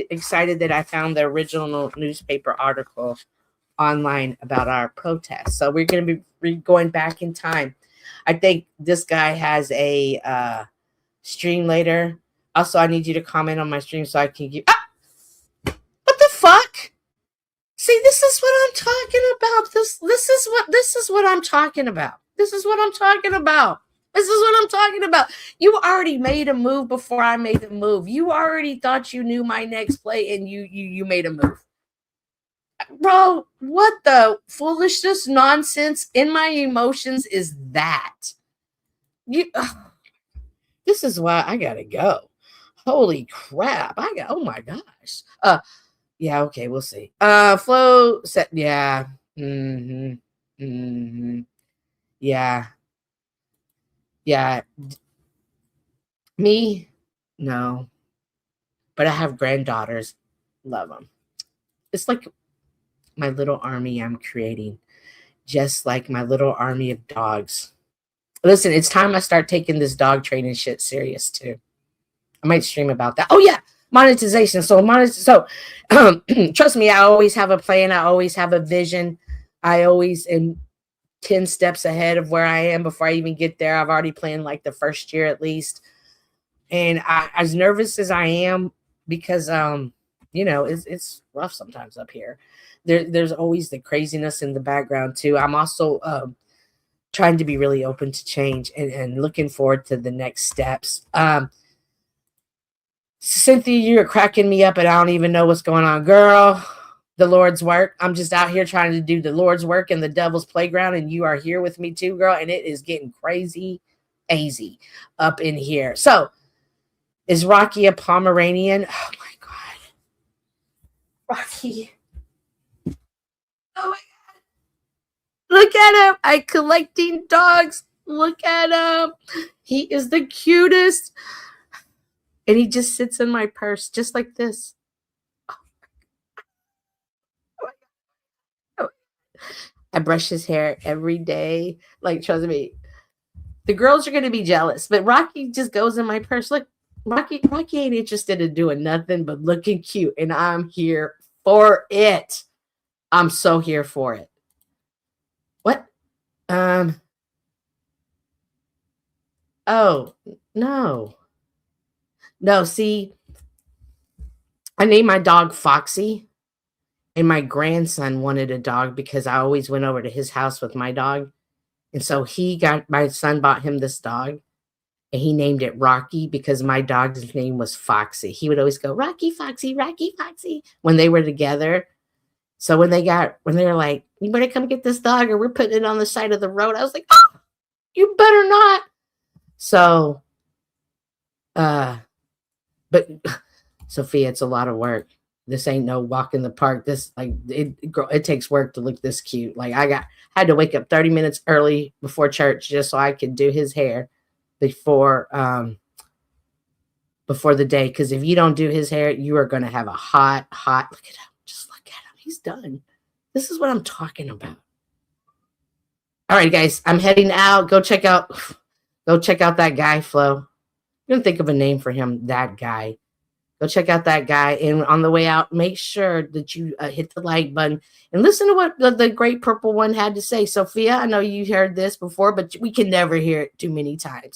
excited that I found the original newspaper article online about our protest. So we're going to be going back in time. I think this guy has a stream later. Also, I need you to comment on my stream so I can give. What the fuck? See, this is what I'm talking about. This is what I'm talking about. This is what I'm talking about. This is what I'm talking about. You already made a move before I made a move. You already thought you knew my next play, and you made a move. Bro, what the foolishness, nonsense in my emotions is that? This is why I gotta go. Holy crap. Oh my gosh. Yeah, okay, we'll see. Flo said, yeah, Mm-hmm. Mm-hmm. Yeah. Yeah. Me? No. But I have granddaughters. Love them. It's like my little army I'm creating, just like my little army of dogs. Listen, it's time I start taking this dog training shit serious too. I might stream about that. Oh yeah, monetization. So trust me, I always have a plan. I always have a vision. I always am 10 steps ahead of where I am before I even get there. I've already planned like the first year at least. And as nervous as I am, because it's rough sometimes up here. There's always the craziness in the background too. I'm also trying to be really open to change and looking forward to the next steps. Cynthia, you're cracking me up and I don't even know what's going on. Girl, the Lord's work. I'm just out here trying to do the Lord's work in the devil's playground, and you are here with me too, girl, and it is getting crazy up in here. So, is Rocky a Pomeranian? Oh my God. Rocky. Oh my God. Look at him. I'm collecting dogs. Look at him. He is the cutest. And he just sits in my purse just like this. I brush his hair every day. Like, trust me, the girls are going to be jealous. But Rocky just goes in my purse. Look, Rocky ain't interested in doing nothing but looking cute. And I'm here for it. I'm so here for it. What? Oh, no. No, see, I named my dog Foxy. And my grandson wanted a dog because I always went over to his house with my dog. And so my son bought him this dog. And he named it Rocky because my dog's name was Foxy. He would always go, Rocky, Foxy, Rocky, Foxy, when they were together. So when they were like, you better come get this dog or we're putting it on the side of the road. I was like, oh, you better not. So, but Sophia, it's a lot of work. This ain't no walk in the park. This it takes work to look this cute. Like I had to wake up 30 minutes early before church just so I could do his hair before the day. Because if you don't do his hair, you are going to have a hot. Look at him. Just look at him. He's done. This is what I'm talking about. All right, guys, I'm heading out. Go check out that guy, Flo. I'm gonna think of a name for him. That guy. Go check out that guy. And on the way out, make sure that you hit the like button and listen to what the great purple one had to say. Sophia, I know you heard this before, but we can never hear it too many times.